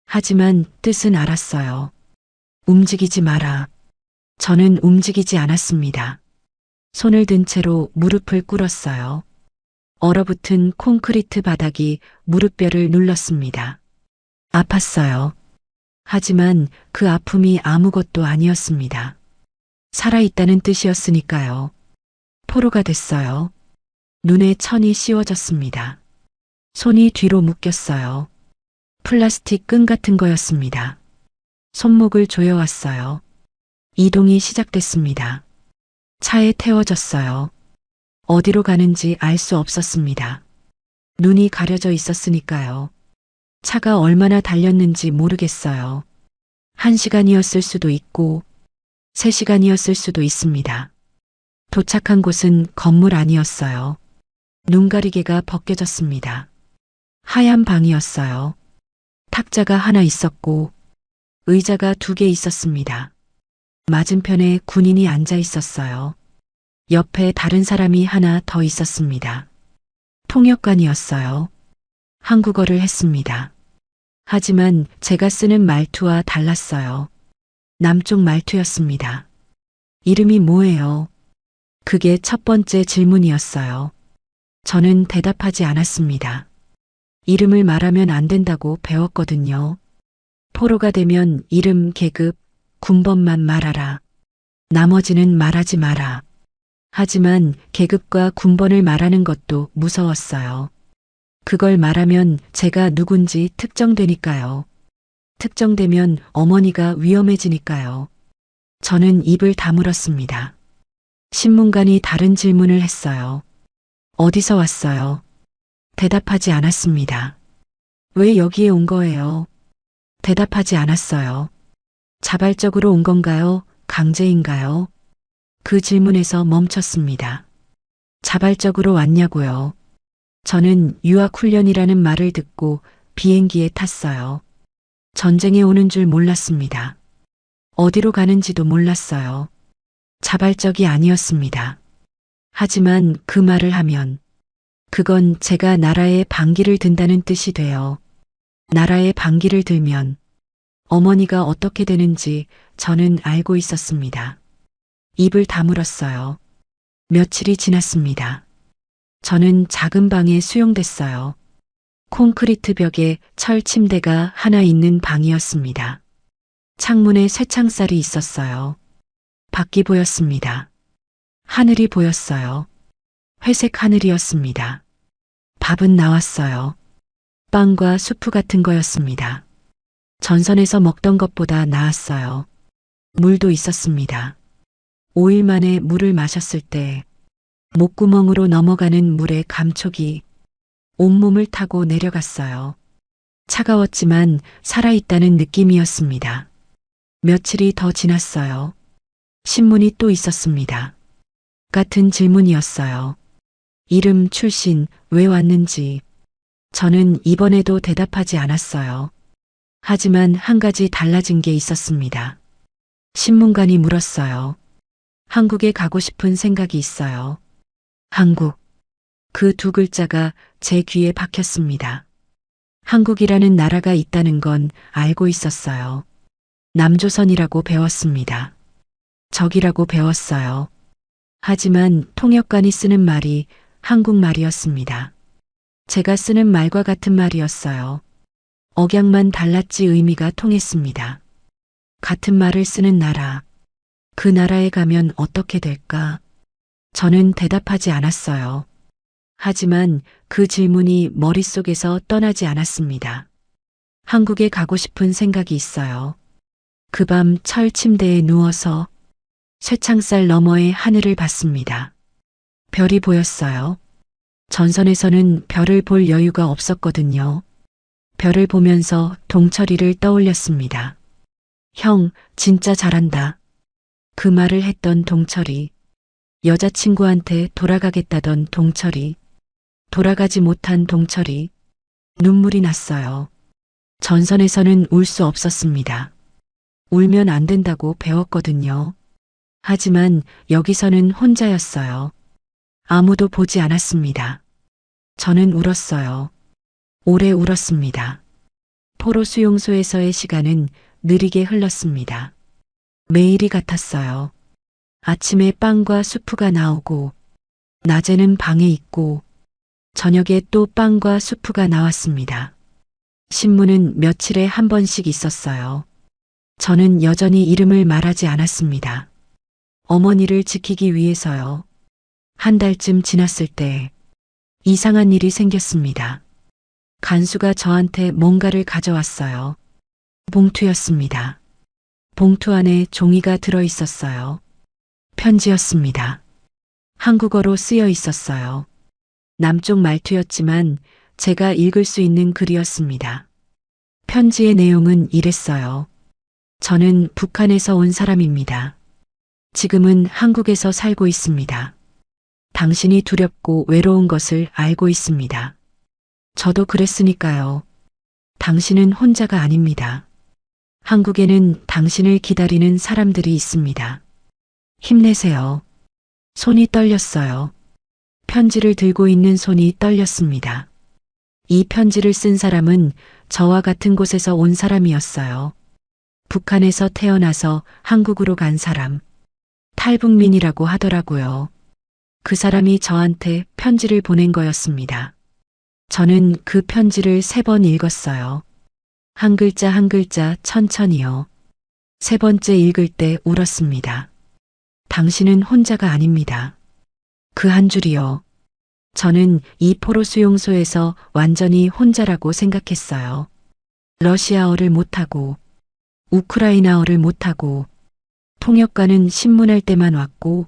하지만 뜻은 알았어요. 움직이지 마라. 저는 움직이지 않았습니다. 손을 든 채로 무릎을 꿇었어요. 얼어붙은 콘크리트 바닥이 무릎뼈를 눌렀습니다. 아팠어요. 하지만 그 아픔이 아무것도 아니었습니다. 살아있다는 뜻이었으니까요. 포로가 됐어요. 눈에 천이 씌워졌습니다. 손이 뒤로 묶였어요. 플라스틱 끈 같은 거였습니다. 손목을 조여왔어요. 이동이 시작됐습니다. 차에 태워졌어요. 어디로 가는지 알 수 없었습니다. 눈이 가려져 있었으니까요. 차가 얼마나 달렸는지 모르겠어요. 1시간이었을 수도 있고 3시간이었을 수도 있습니다. 도착한 곳은 건물 안이었어요. 눈가리개가 벗겨졌습니다. 하얀 방이었어요. 탁자가 하나 있었고 의자가 2개 있었습니다. 맞은편에 군인이 앉아 있었어요. 옆에 다른 사람이 하나 더 있었습니다. 통역관이었어요. 한국어를 했습니다. 하지만 제가 쓰는 말투와 달랐어요. 남쪽 말투였습니다. 이름이 뭐예요? 그게 첫 번째 질문이었어요. 저는 대답하지 않았습니다. 이름을 말하면 안 된다고 배웠거든요. 포로가 되면 이름, 계급, 군번만 말하라. 나머지는 말하지 마라. 하지만 계급과 군번을 말하는 것도 무서웠어요. 그걸 말하면 제가 누군지 특정되니까요. 특정되면 어머니가 위험해지니까요. 저는 입을 다물었습니다. 신문관이 다른 질문을 했어요. 어디서 왔어요? 대답하지 않았습니다. 왜 여기에 온 거예요? 대답하지 않았어요. 자발적으로 온 건가요? 강제인가요? 그 질문에서 멈췄습니다. 자발적으로 왔냐고요? 저는 유학훈련이라는 말을 듣고 비행기에 탔어요. 전쟁에 오는 줄 몰랐습니다. 어디로 가는지도 몰랐어요. 자발적이 아니었습니다. 하지만 그 말을 하면 그건 제가 나라에 반기를 든다는 뜻이 돼요. 나라에 반기를 들면 어머니가 어떻게 되는지 저는 알고 있었습니다. 입을 다물었어요. 며칠이 지났습니다. 저는 작은 방에 수용됐어요. 콘크리트 벽에 철 침대가 하나 있는 방이었습니다. 창문에 쇠창살이 있었어요. 밖이 보였습니다. 하늘이 보였어요. 회색 하늘이었습니다. 밥은 나왔어요. 빵과 수프 같은 거였습니다. 전선에서 먹던 것보다 나았어요. 물도 있었습니다. 5일 만에 물을 마셨을 때 목구멍으로 넘어가는 물의 감촉이 온몸을 타고 내려갔어요. 차가웠지만 살아있다는 느낌이었습니다. 며칠이 더 지났어요. 신문이 또 있었습니다. 같은 질문이었어요. 이름, 출신, 왜 왔는지. 저는 이번에도 대답하지 않았어요. 하지만 한 가지 달라진 게 있었습니다. 신문관이 물었어요. 한국에 가고 싶은 생각이 있어요. 한국. 그 두 글자가 제 귀에 박혔습니다. 한국이라는 나라가 있다는 건 알고 있었어요. 남조선이라고 배웠습니다. 적이라고 배웠어요. 하지만 통역관이 쓰는 말이 한국말이었습니다. 제가 쓰는 말과 같은 말이었어요. 억양만 달랐지 의미가 통했습니다. 같은 말을 쓰는 나라. 그 나라에 가면 어떻게 될까? 저는 대답하지 않았어요. 하지만 그 질문이 머릿속에서 떠나지 않았습니다. 한국에 가고 싶은 생각이 있어요. 그 밤 철 침대에 누워서 쇠창살 너머의 하늘을 봤습니다. 별이 보였어요. 전선에서는 별을 볼 여유가 없었거든요. 별을 보면서 동철이를 떠올렸습니다. 형, 진짜 잘한다. 그 말을 했던 동철이, 여자친구한테 돌아가겠다던 동철이, 돌아가지 못한 동철이, 눈물이 났어요. 전선에서는 울 수 없었습니다. 울면 안 된다고 배웠거든요. 하지만 여기서는 혼자였어요. 아무도 보지 않았습니다. 저는 울었어요. 오래 울었습니다. 포로 수용소에서의 시간은 느리게 흘렀습니다. 매일이 같았어요. 아침에 빵과 수프가 나오고, 낮에는 방에 있고, 저녁에 또 빵과 수프가 나왔습니다. 신문은 며칠에 한 번씩 있었어요. 저는 여전히 이름을 말하지 않았습니다. 어머니를 지키기 위해서요. 한 달쯤 지났을 때 이상한 일이 생겼습니다. 간수가 저한테 뭔가를 가져왔어요. 봉투였습니다. 봉투 안에 종이가 들어 있었어요. 편지였습니다. 한국어로 쓰여 있었어요. 남쪽 말투였지만 제가 읽을 수 있는 글이었습니다. 편지의 내용은 이랬어요. 저는 북한에서 온 사람입니다. 지금은 한국에서 살고 있습니다. 당신이 두렵고 외로운 것을 알고 있습니다. 저도 그랬으니까요. 당신은 혼자가 아닙니다. 한국에는 당신을 기다리는 사람들이 있습니다. 힘내세요. 손이 떨렸어요. 편지를 들고 있는 손이 떨렸습니다. 이 편지를 쓴 사람은 저와 같은 곳에서 온 사람이었어요. 북한에서 태어나서 한국으로 간 사람. 탈북민이라고 하더라고요. 그 사람이 저한테 편지를 보낸 거였습니다. 저는 그 편지를 3번 읽었어요. 한 글자 한 글자 천천히요. 3번째 읽을 때 울었습니다. 당신은 혼자가 아닙니다. 그 한 줄이요. 저는 이 포로 수용소에서 완전히 혼자라고 생각했어요. 러시아어를 못하고, 우크라이나어를 못하고, 통역관은 신문할 때만 왔고,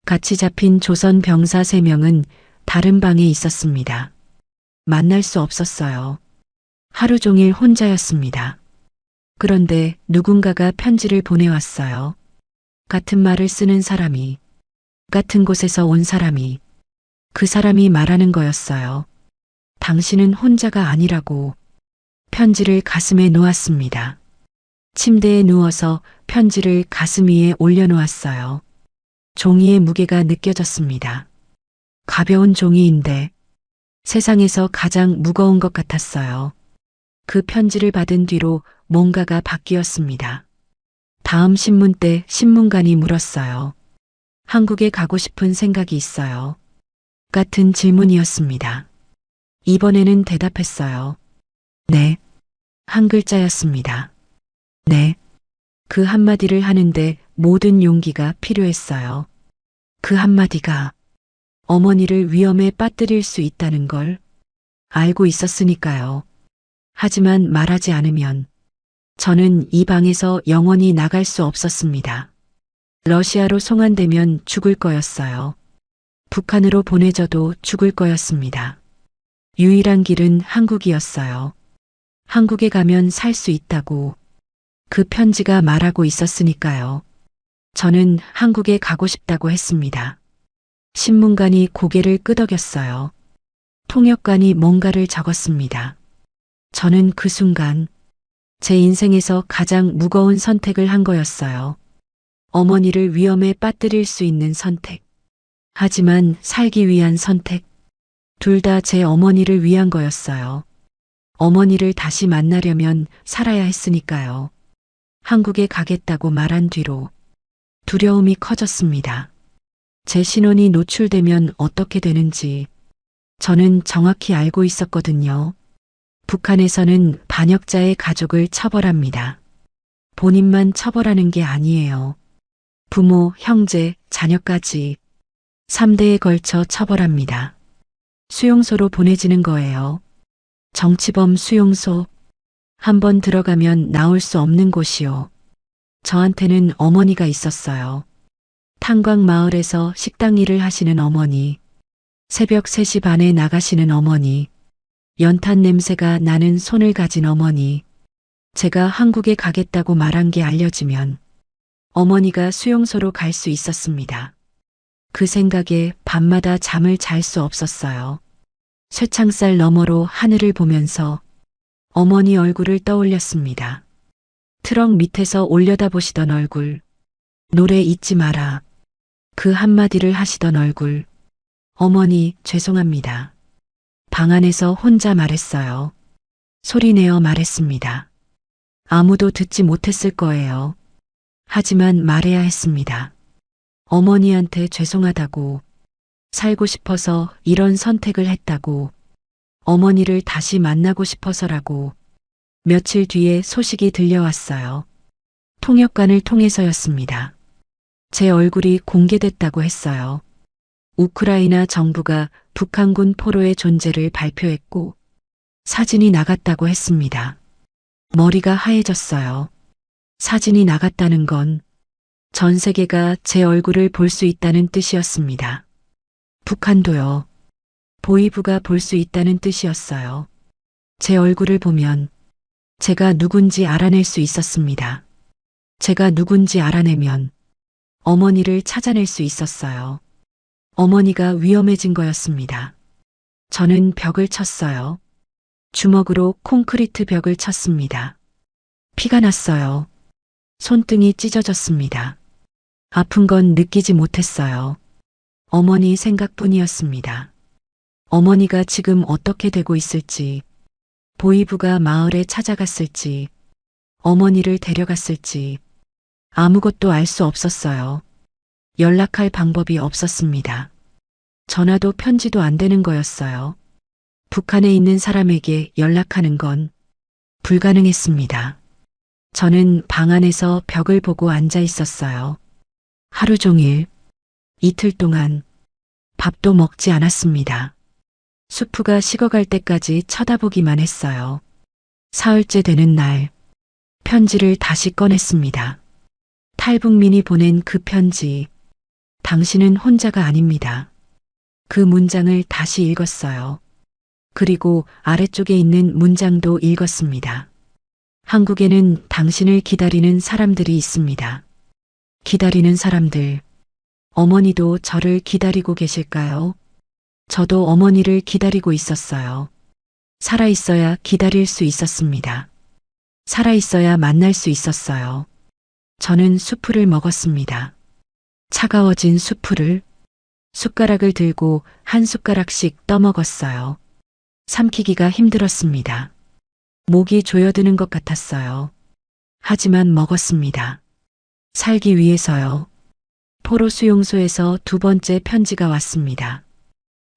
같이 잡힌 조선 병사 3명은 다른 방에 있었습니다. 만날 수 없었어요. 하루 종일 혼자였습니다. 그런데 누군가가 편지를 보내왔어요. 같은 말을 쓰는 사람이, 같은 곳에서 온 사람이, 그 사람이 말하는 거였어요. 당신은 혼자가 아니라고. 편지를 가슴에 놓았습니다. 침대에 누워서 편지를 가슴 위에 올려놓았어요. 종이의 무게가 느껴졌습니다. 가벼운 종이인데 세상에서 가장 무거운 것 같았어요. 그 편지를 받은 뒤로 뭔가가 바뀌었습니다. 다음 신문 때 신문관이 물었어요. 한국에 가고 싶은 생각이 있어요. 같은 질문이었습니다. 이번에는 대답했어요. 네. 한 글자였습니다. 네. 그 한마디를 하는데 모든 용기가 필요했어요. 그 한마디가 어머니를 위험에 빠뜨릴 수 있다는 걸 알고 있었으니까요. 하지만 말하지 않으면 저는 이 방에서 영원히 나갈 수 없었습니다. 러시아로 송환되면 죽을 거였어요. 북한으로 보내져도 죽을 거였습니다. 유일한 길은 한국이었어요. 한국에 가면 살 수 있다고 그 편지가 말하고 있었으니까요. 저는 한국에 가고 싶다고 했습니다. 신문관이 고개를 끄덕였어요. 통역관이 뭔가를 적었습니다. 저는 그 순간 제 인생에서 가장 무거운 선택을 한 거였어요. 어머니를 위험에 빠뜨릴 수 있는 선택. 하지만 살기 위한 선택. 둘 다 제 어머니를 위한 거였어요. 어머니를 다시 만나려면 살아야 했으니까요. 한국에 가겠다고 말한 뒤로 두려움이 커졌습니다. 제 신원이 노출되면 어떻게 되는지 저는 정확히 알고 있었거든요. 북한에서는 반역자의 가족을 처벌합니다. 본인만 처벌하는 게 아니에요. 부모, 형제, 자녀까지 3대에 걸쳐 처벌합니다. 수용소로 보내지는 거예요. 정치범 수용소. 한번 들어가면 나올 수 없는 곳이요. 저한테는 어머니가 있었어요. 탄광 마을에서 식당 일을 하시는 어머니. 새벽 3시 반에 나가시는 어머니. 연탄 냄새가 나는 손을 가진 어머니. 제가 한국에 가겠다고 말한 게 알려지면 어머니가 수용소로 갈 수 있었습니다. 그 생각에 밤마다 잠을 잘 수 없었어요. 쇠창살 너머로 하늘을 보면서 어머니 얼굴을 떠올렸습니다. 트럭 밑에서 올려다보시던 얼굴. 노래 잊지 마라. 그 한마디를 하시던 얼굴. 어머니, 죄송합니다. 방 안에서 혼자 말했어요. 소리내어 말했습니다. 아무도 듣지 못했을 거예요. 하지만 말해야 했습니다. 어머니한테 죄송하다고, 살고 싶어서 이런 선택을 했다고, 어머니를 다시 만나고 싶어서라고. 며칠 뒤에 소식이 들려왔어요. 통역관을 통해서였습니다. 제 얼굴이 공개됐다고 했어요. 우크라이나 정부가 북한군 포로의 존재를 발표했고 사진이 나갔다고 했습니다. 머리가 하얘졌어요. 사진이 나갔다는 건 전 세계가 제 얼굴을 볼 수 있다는 뜻이었습니다. 북한도요. 보이부가 볼 수 있다는 뜻이었어요. 제 얼굴을 보면 제가 누군지 알아낼 수 있었습니다. 제가 누군지 알아내면 어머니를 찾아낼 수 있었어요. 어머니가 위험해진 거였습니다. 저는 벽을 쳤어요. 주먹으로 콘크리트 벽을 쳤습니다. 피가 났어요. 손등이 찢어졌습니다. 아픈 건 느끼지 못했어요. 어머니 생각뿐이었습니다. 어머니가 지금 어떻게 되고 있을지, 보이부가 마을에 찾아갔을지, 어머니를 데려갔을지 아무것도 알 수 없었어요. 연락할 방법이 없었습니다. 전화도 편지도 안 되는 거였어요. 북한에 있는 사람에게 연락하는 건 불가능했습니다. 저는 방 안에서 벽을 보고 앉아 있었어요. 하루 종일, 이틀 동안 밥도 먹지 않았습니다. 수프가 식어갈 때까지 쳐다보기만 했어요. 사흘째 되는 날, 편지를 다시 꺼냈습니다. 탈북민이 보낸 그 편지. 당신은 혼자가 아닙니다. 그 문장을 다시 읽었어요. 그리고 아래쪽에 있는 문장도 읽었습니다. 한국에는 당신을 기다리는 사람들이 있습니다. 기다리는 사람들. 어머니도 저를 기다리고 계실까요? 저도 어머니를 기다리고 있었어요. 살아있어야 기다릴 수 있었습니다. 살아있어야 만날 수 있었어요. 저는 수프를 먹었습니다. 차가워진 수프를 숟가락을 들고 한 숟가락씩 떠먹었어요. 삼키기가 힘들었습니다. 목이 조여드는 것 같았어요. 하지만 먹었습니다. 살기 위해서요. 포로 수용소에서 두 번째 편지가 왔습니다.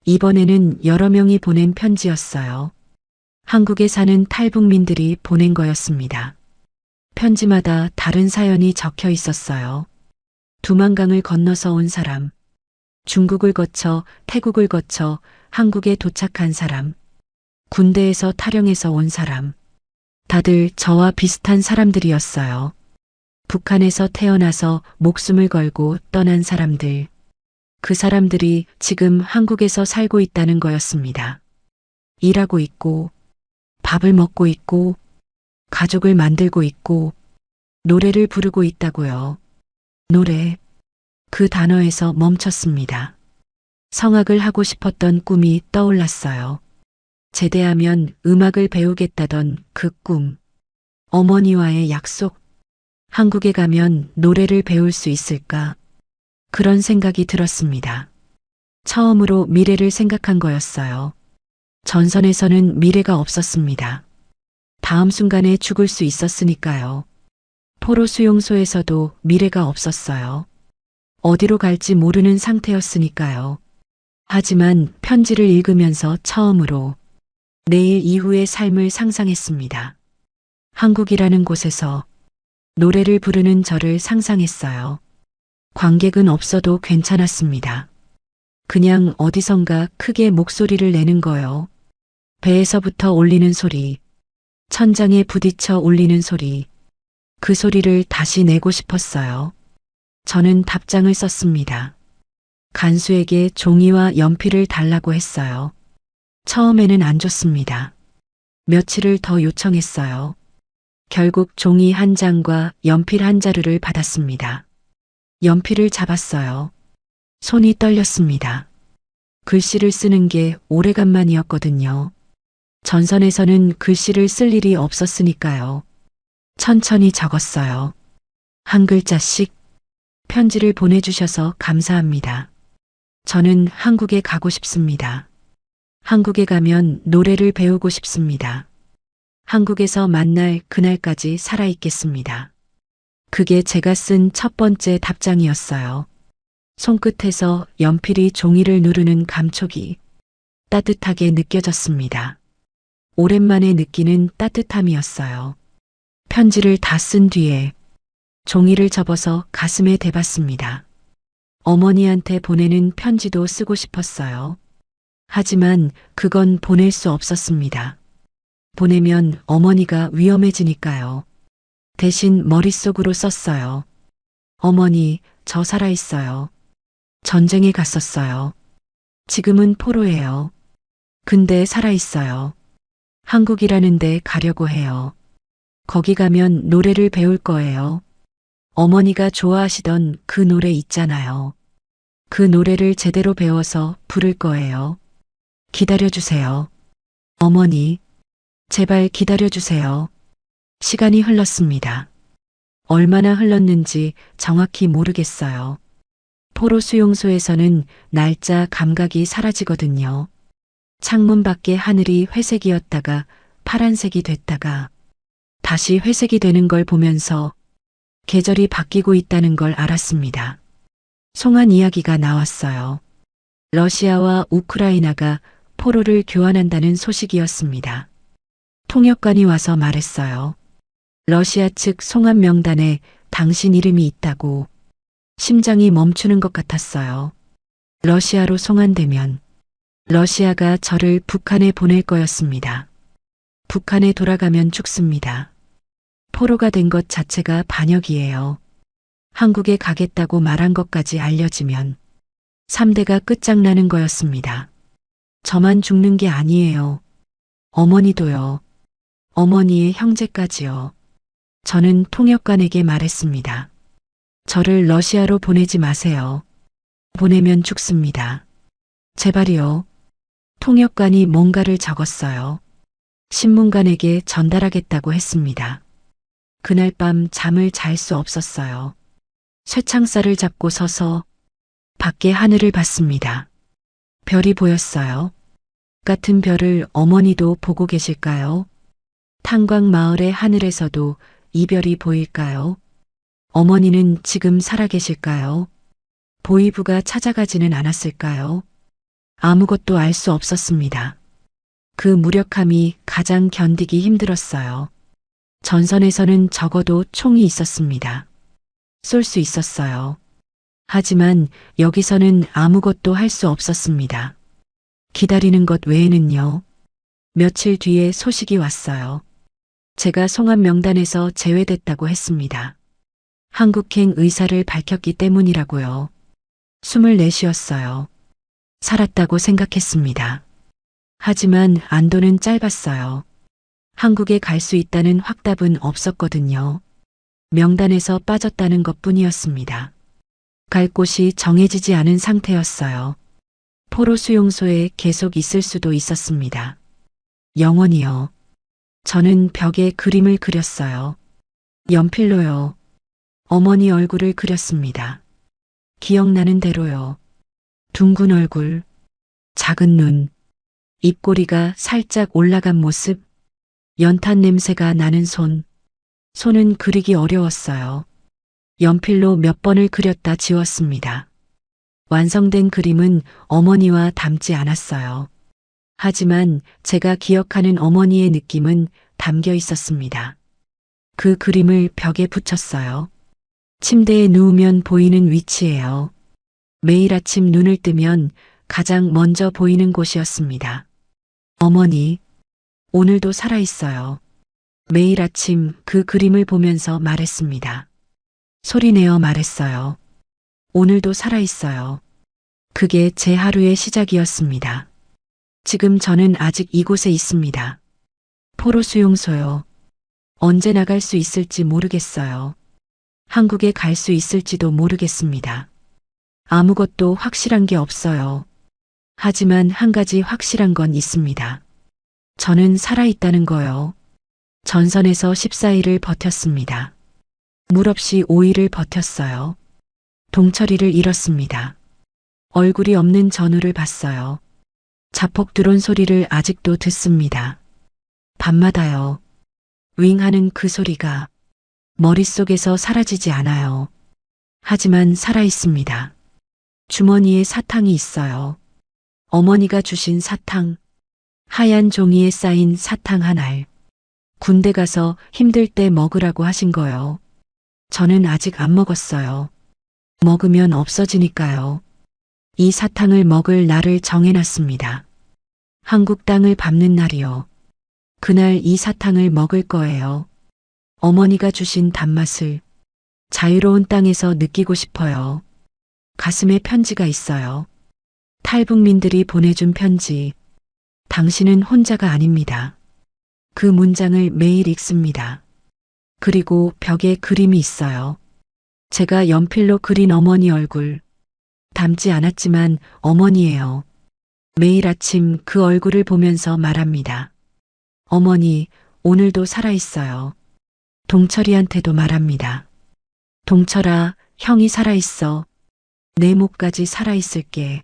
이번에는 여러 명이 보낸 편지였어요. 한국에 사는 탈북민들이 보낸 거였습니다. 편지마다 다른 사연이 적혀 있었어요. 두만강을 건너서 온 사람, 중국을 거쳐 태국을 거쳐 한국에 도착한 사람, 군대에서 탈영해서 온 사람, 다들 저와 비슷한 사람들이었어요. 북한에서 태어나서 목숨을 걸고 떠난 사람들. 그 사람들이 지금 한국에서 살고 있다는 거였습니다. 일하고 있고, 밥을 먹고 있고, 가족을 만들고 있고, 노래를 부르고 있다고요. 노래. 그 단어에서 멈췄습니다. 성악을 하고 싶었던 꿈이 떠올랐어요. 제대하면 음악을 배우겠다던 그 꿈. 어머니와의 약속. 한국에 가면 노래를 배울 수 있을까? 그런 생각이 들었습니다. 처음으로 미래를 생각한 거였어요. 전선에서는 미래가 없었습니다. 다음 순간에 죽을 수 있었으니까요. 포로 수용소에서도 미래가 없었어요. 어디로 갈지 모르는 상태였으니까요. 하지만 편지를 읽으면서 처음으로 내일 이후의 삶을 상상했습니다. 한국이라는 곳에서 노래를 부르는 저를 상상했어요. 관객은 없어도 괜찮았습니다. 그냥 어디선가 크게 목소리를 내는 거요. 배에서부터 울리는 소리, 천장에 부딪혀 울리는 소리, 그 소리를 다시 내고 싶었어요. 저는 답장을 썼습니다. 간수에게 종이와 연필을 달라고 했어요. 처음에는 안 줬습니다. 며칠을 더 요청했어요. 결국 종이 한 장과 연필 한 자루를 받았습니다. 연필을 잡았어요. 손이 떨렸습니다. 글씨를 쓰는 게 오래간만이었거든요. 전선에서는 글씨를 쓸 일이 없었으니까요. 천천히 적었어요. 한 글자씩. 편지를 보내주셔서 감사합니다. 저는 한국에 가고 싶습니다. 한국에 가면 노래를 배우고 싶습니다. 한국에서 만날 그날까지 살아있겠습니다. 그게 제가 쓴 첫 번째 답장이었어요. 손끝에서 연필이 종이를 누르는 감촉이 따뜻하게 느껴졌습니다. 오랜만에 느끼는 따뜻함이었어요. 편지를 다 쓴 뒤에 종이를 접어서 가슴에 대봤습니다. 어머니한테 보내는 편지도 쓰고 싶었어요. 하지만 그건 보낼 수 없었습니다. 보내면 어머니가 위험해지니까요. 대신 머릿속으로 썼어요. 어머니, 저 살아있어요. 전쟁에 갔었어요. 지금은 포로예요. 근데 살아있어요. 한국이라는 데 가려고 해요. 거기 가면 노래를 배울 거예요. 어머니가 좋아하시던 그 노래 있잖아요. 그 노래를 제대로 배워서 부를 거예요. 기다려주세요. 어머니, 제발 기다려주세요. 시간이 흘렀습니다. 얼마나 흘렀는지 정확히 모르겠어요. 포로 수용소에서는 날짜 감각이 사라지거든요. 창문 밖의 하늘이 회색이었다가 파란색이 됐다가 다시 회색이 되는 걸 보면서 계절이 바뀌고 있다는 걸 알았습니다. 송한 이야기가 나왔어요. 러시아와 우크라이나가 포로를 교환한다는 소식이었습니다. 통역관이 와서 말했어요. 러시아 측 송환 명단에 당신 이름이 있다고. 심장이 멈추는 것 같았어요. 러시아로 송환되면 러시아가 저를 북한에 보낼 거였습니다. 북한에 돌아가면 죽습니다. 포로가 된 것 자체가 반역이에요. 한국에 가겠다고 말한 것까지 알려지면 3대가 끝장나는 거였습니다. 저만 죽는 게 아니에요. 어머니도요. 어머니의 형제까지요. 저는 통역관에게 말했습니다. 저를 러시아로 보내지 마세요. 보내면 죽습니다. 제발이요. 통역관이 뭔가를 적었어요. 신문관에게 전달하겠다고 했습니다. 그날 밤 잠을 잘 수 없었어요. 쇠창살을 잡고 서서 밖에 하늘을 봤습니다. 별이 보였어요. 같은 별을 어머니도 보고 계실까요? 탄광 마을의 하늘에서도 이 별이 보일까요? 어머니는 지금 살아계실까요? 보이부가 찾아가지는 않았을까요? 아무것도 알 수 없었습니다. 그 무력함이 가장 견디기 힘들었어요. 전선에서는 적어도 총이 있었습니다. 쏠 수 있었어요. 하지만 여기서는 아무것도 할 수 없었습니다. 기다리는 것 외에는요. 며칠 뒤에 소식이 왔어요. 제가 송환 명단에서 제외됐다고 했습니다. 한국행 의사를 밝혔기 때문이라고요. 숨을 내쉬었어요. 살았다고 생각했습니다. 하지만 안도는 짧았어요. 한국에 갈 수 있다는 확답은 없었거든요. 명단에서 빠졌다는 것뿐이었습니다. 갈 곳이 정해지지 않은 상태였어요. 포로 수용소에 계속 있을 수도 있었습니다. 영원히요. 저는 벽에 그림을 그렸어요. 연필로요. 어머니 얼굴을 그렸습니다. 기억나는 대로요. 둥근 얼굴, 작은 눈, 입꼬리가 살짝 올라간 모습, 연탄 냄새가 나는 손. 손은 그리기 어려웠어요. 연필로 몇 번을 그렸다 지웠습니다. 완성된 그림은 어머니와 닮지 않았어요. 하지만 제가 기억하는 어머니의 느낌은 담겨 있었습니다. 그 그림을 벽에 붙였어요. 침대에 누우면 보이는 위치예요. 매일 아침 눈을 뜨면 가장 먼저 보이는 곳이었습니다. 어머니, 오늘도 살아있어요. 매일 아침 그 그림을 보면서 말했습니다. 소리내어 말했어요. 오늘도 살아있어요. 그게 제 하루의 시작이었습니다. 지금 저는 아직 이곳에 있습니다. 포로 수용소요. 언제 나갈 수 있을지 모르겠어요. 한국에 갈 수 있을지도 모르겠습니다. 아무것도 확실한 게 없어요. 하지만 한 가지 확실한 건 있습니다. 저는 살아있다는 거요. 전선에서 14일을 버텼습니다. 물 없이 5일을 버텼어요. 동철이를 잃었습니다. 얼굴이 없는 전우를 봤어요. 자폭 드론 소리를 아직도 듣습니다. 밤마다요. 윙 하는 그 소리가 머릿속에서 사라지지 않아요. 하지만 살아있습니다. 주머니에 사탕이 있어요. 어머니가 주신 사탕. 하얀 종이에 쌓인 사탕 한 알. 군대 가서 힘들 때 먹으라고 하신 거요. 저는 아직 안 먹었어요. 먹으면 없어지니까요. 이 사탕을 먹을 날을 정해놨습니다. 한국 땅을 밟는 날이요. 그날 이 사탕을 먹을 거예요. 어머니가 주신 단맛을 자유로운 땅에서 느끼고 싶어요. 가슴에 편지가 있어요. 탈북민들이 보내준 편지. 당신은 혼자가 아닙니다. 그 문장을 매일 읽습니다. 그리고 벽에 그림이 있어요. 제가 연필로 그린 어머니 얼굴. 닮지 않았지만 어머니예요. 매일 아침 그 얼굴을 보면서 말합니다. 어머니, 오늘도 살아있어요. 동철이한테도 말합니다. 동철아, 형이 살아있어. 내 목까지 살아있을게.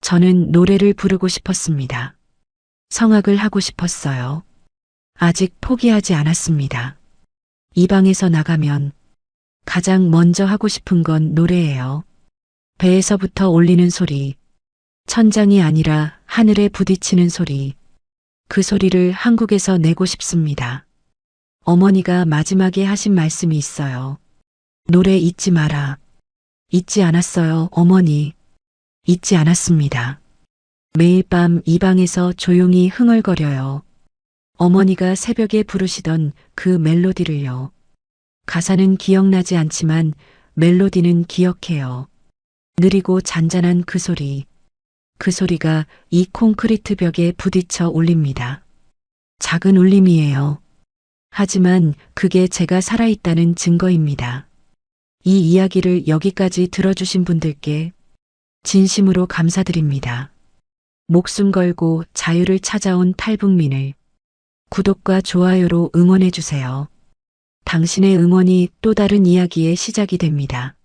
저는 노래를 부르고 싶었습니다. 성악을 하고 싶었어요. 아직 포기하지 않았습니다. 이 방에서 나가면 가장 먼저 하고 싶은 건 노래예요. 배에서부터 울리는 소리, 천장이 아니라 하늘에 부딪히는 소리, 그 소리를 한국에서 내고 싶습니다. 어머니가 마지막에 하신 말씀이 있어요. 노래 잊지 마라. 잊지 않았어요, 어머니. 잊지 않았습니다. 매일 밤 이 방에서 조용히 흥얼거려요. 어머니가 새벽에 부르시던 그 멜로디를요. 가사는 기억나지 않지만 멜로디는 기억해요. 느리고 잔잔한 그 소리. 그 소리가 이 콘크리트 벽에 부딪혀 울립니다. 작은 울림이에요. 하지만 그게 제가 살아있다는 증거입니다. 이 이야기를 여기까지 들어주신 분들께 진심으로 감사드립니다. 목숨 걸고 자유를 찾아온 탈북민을 구독과 좋아요로 응원해주세요. 당신의 응원이 또 다른 이야기의 시작이 됩니다.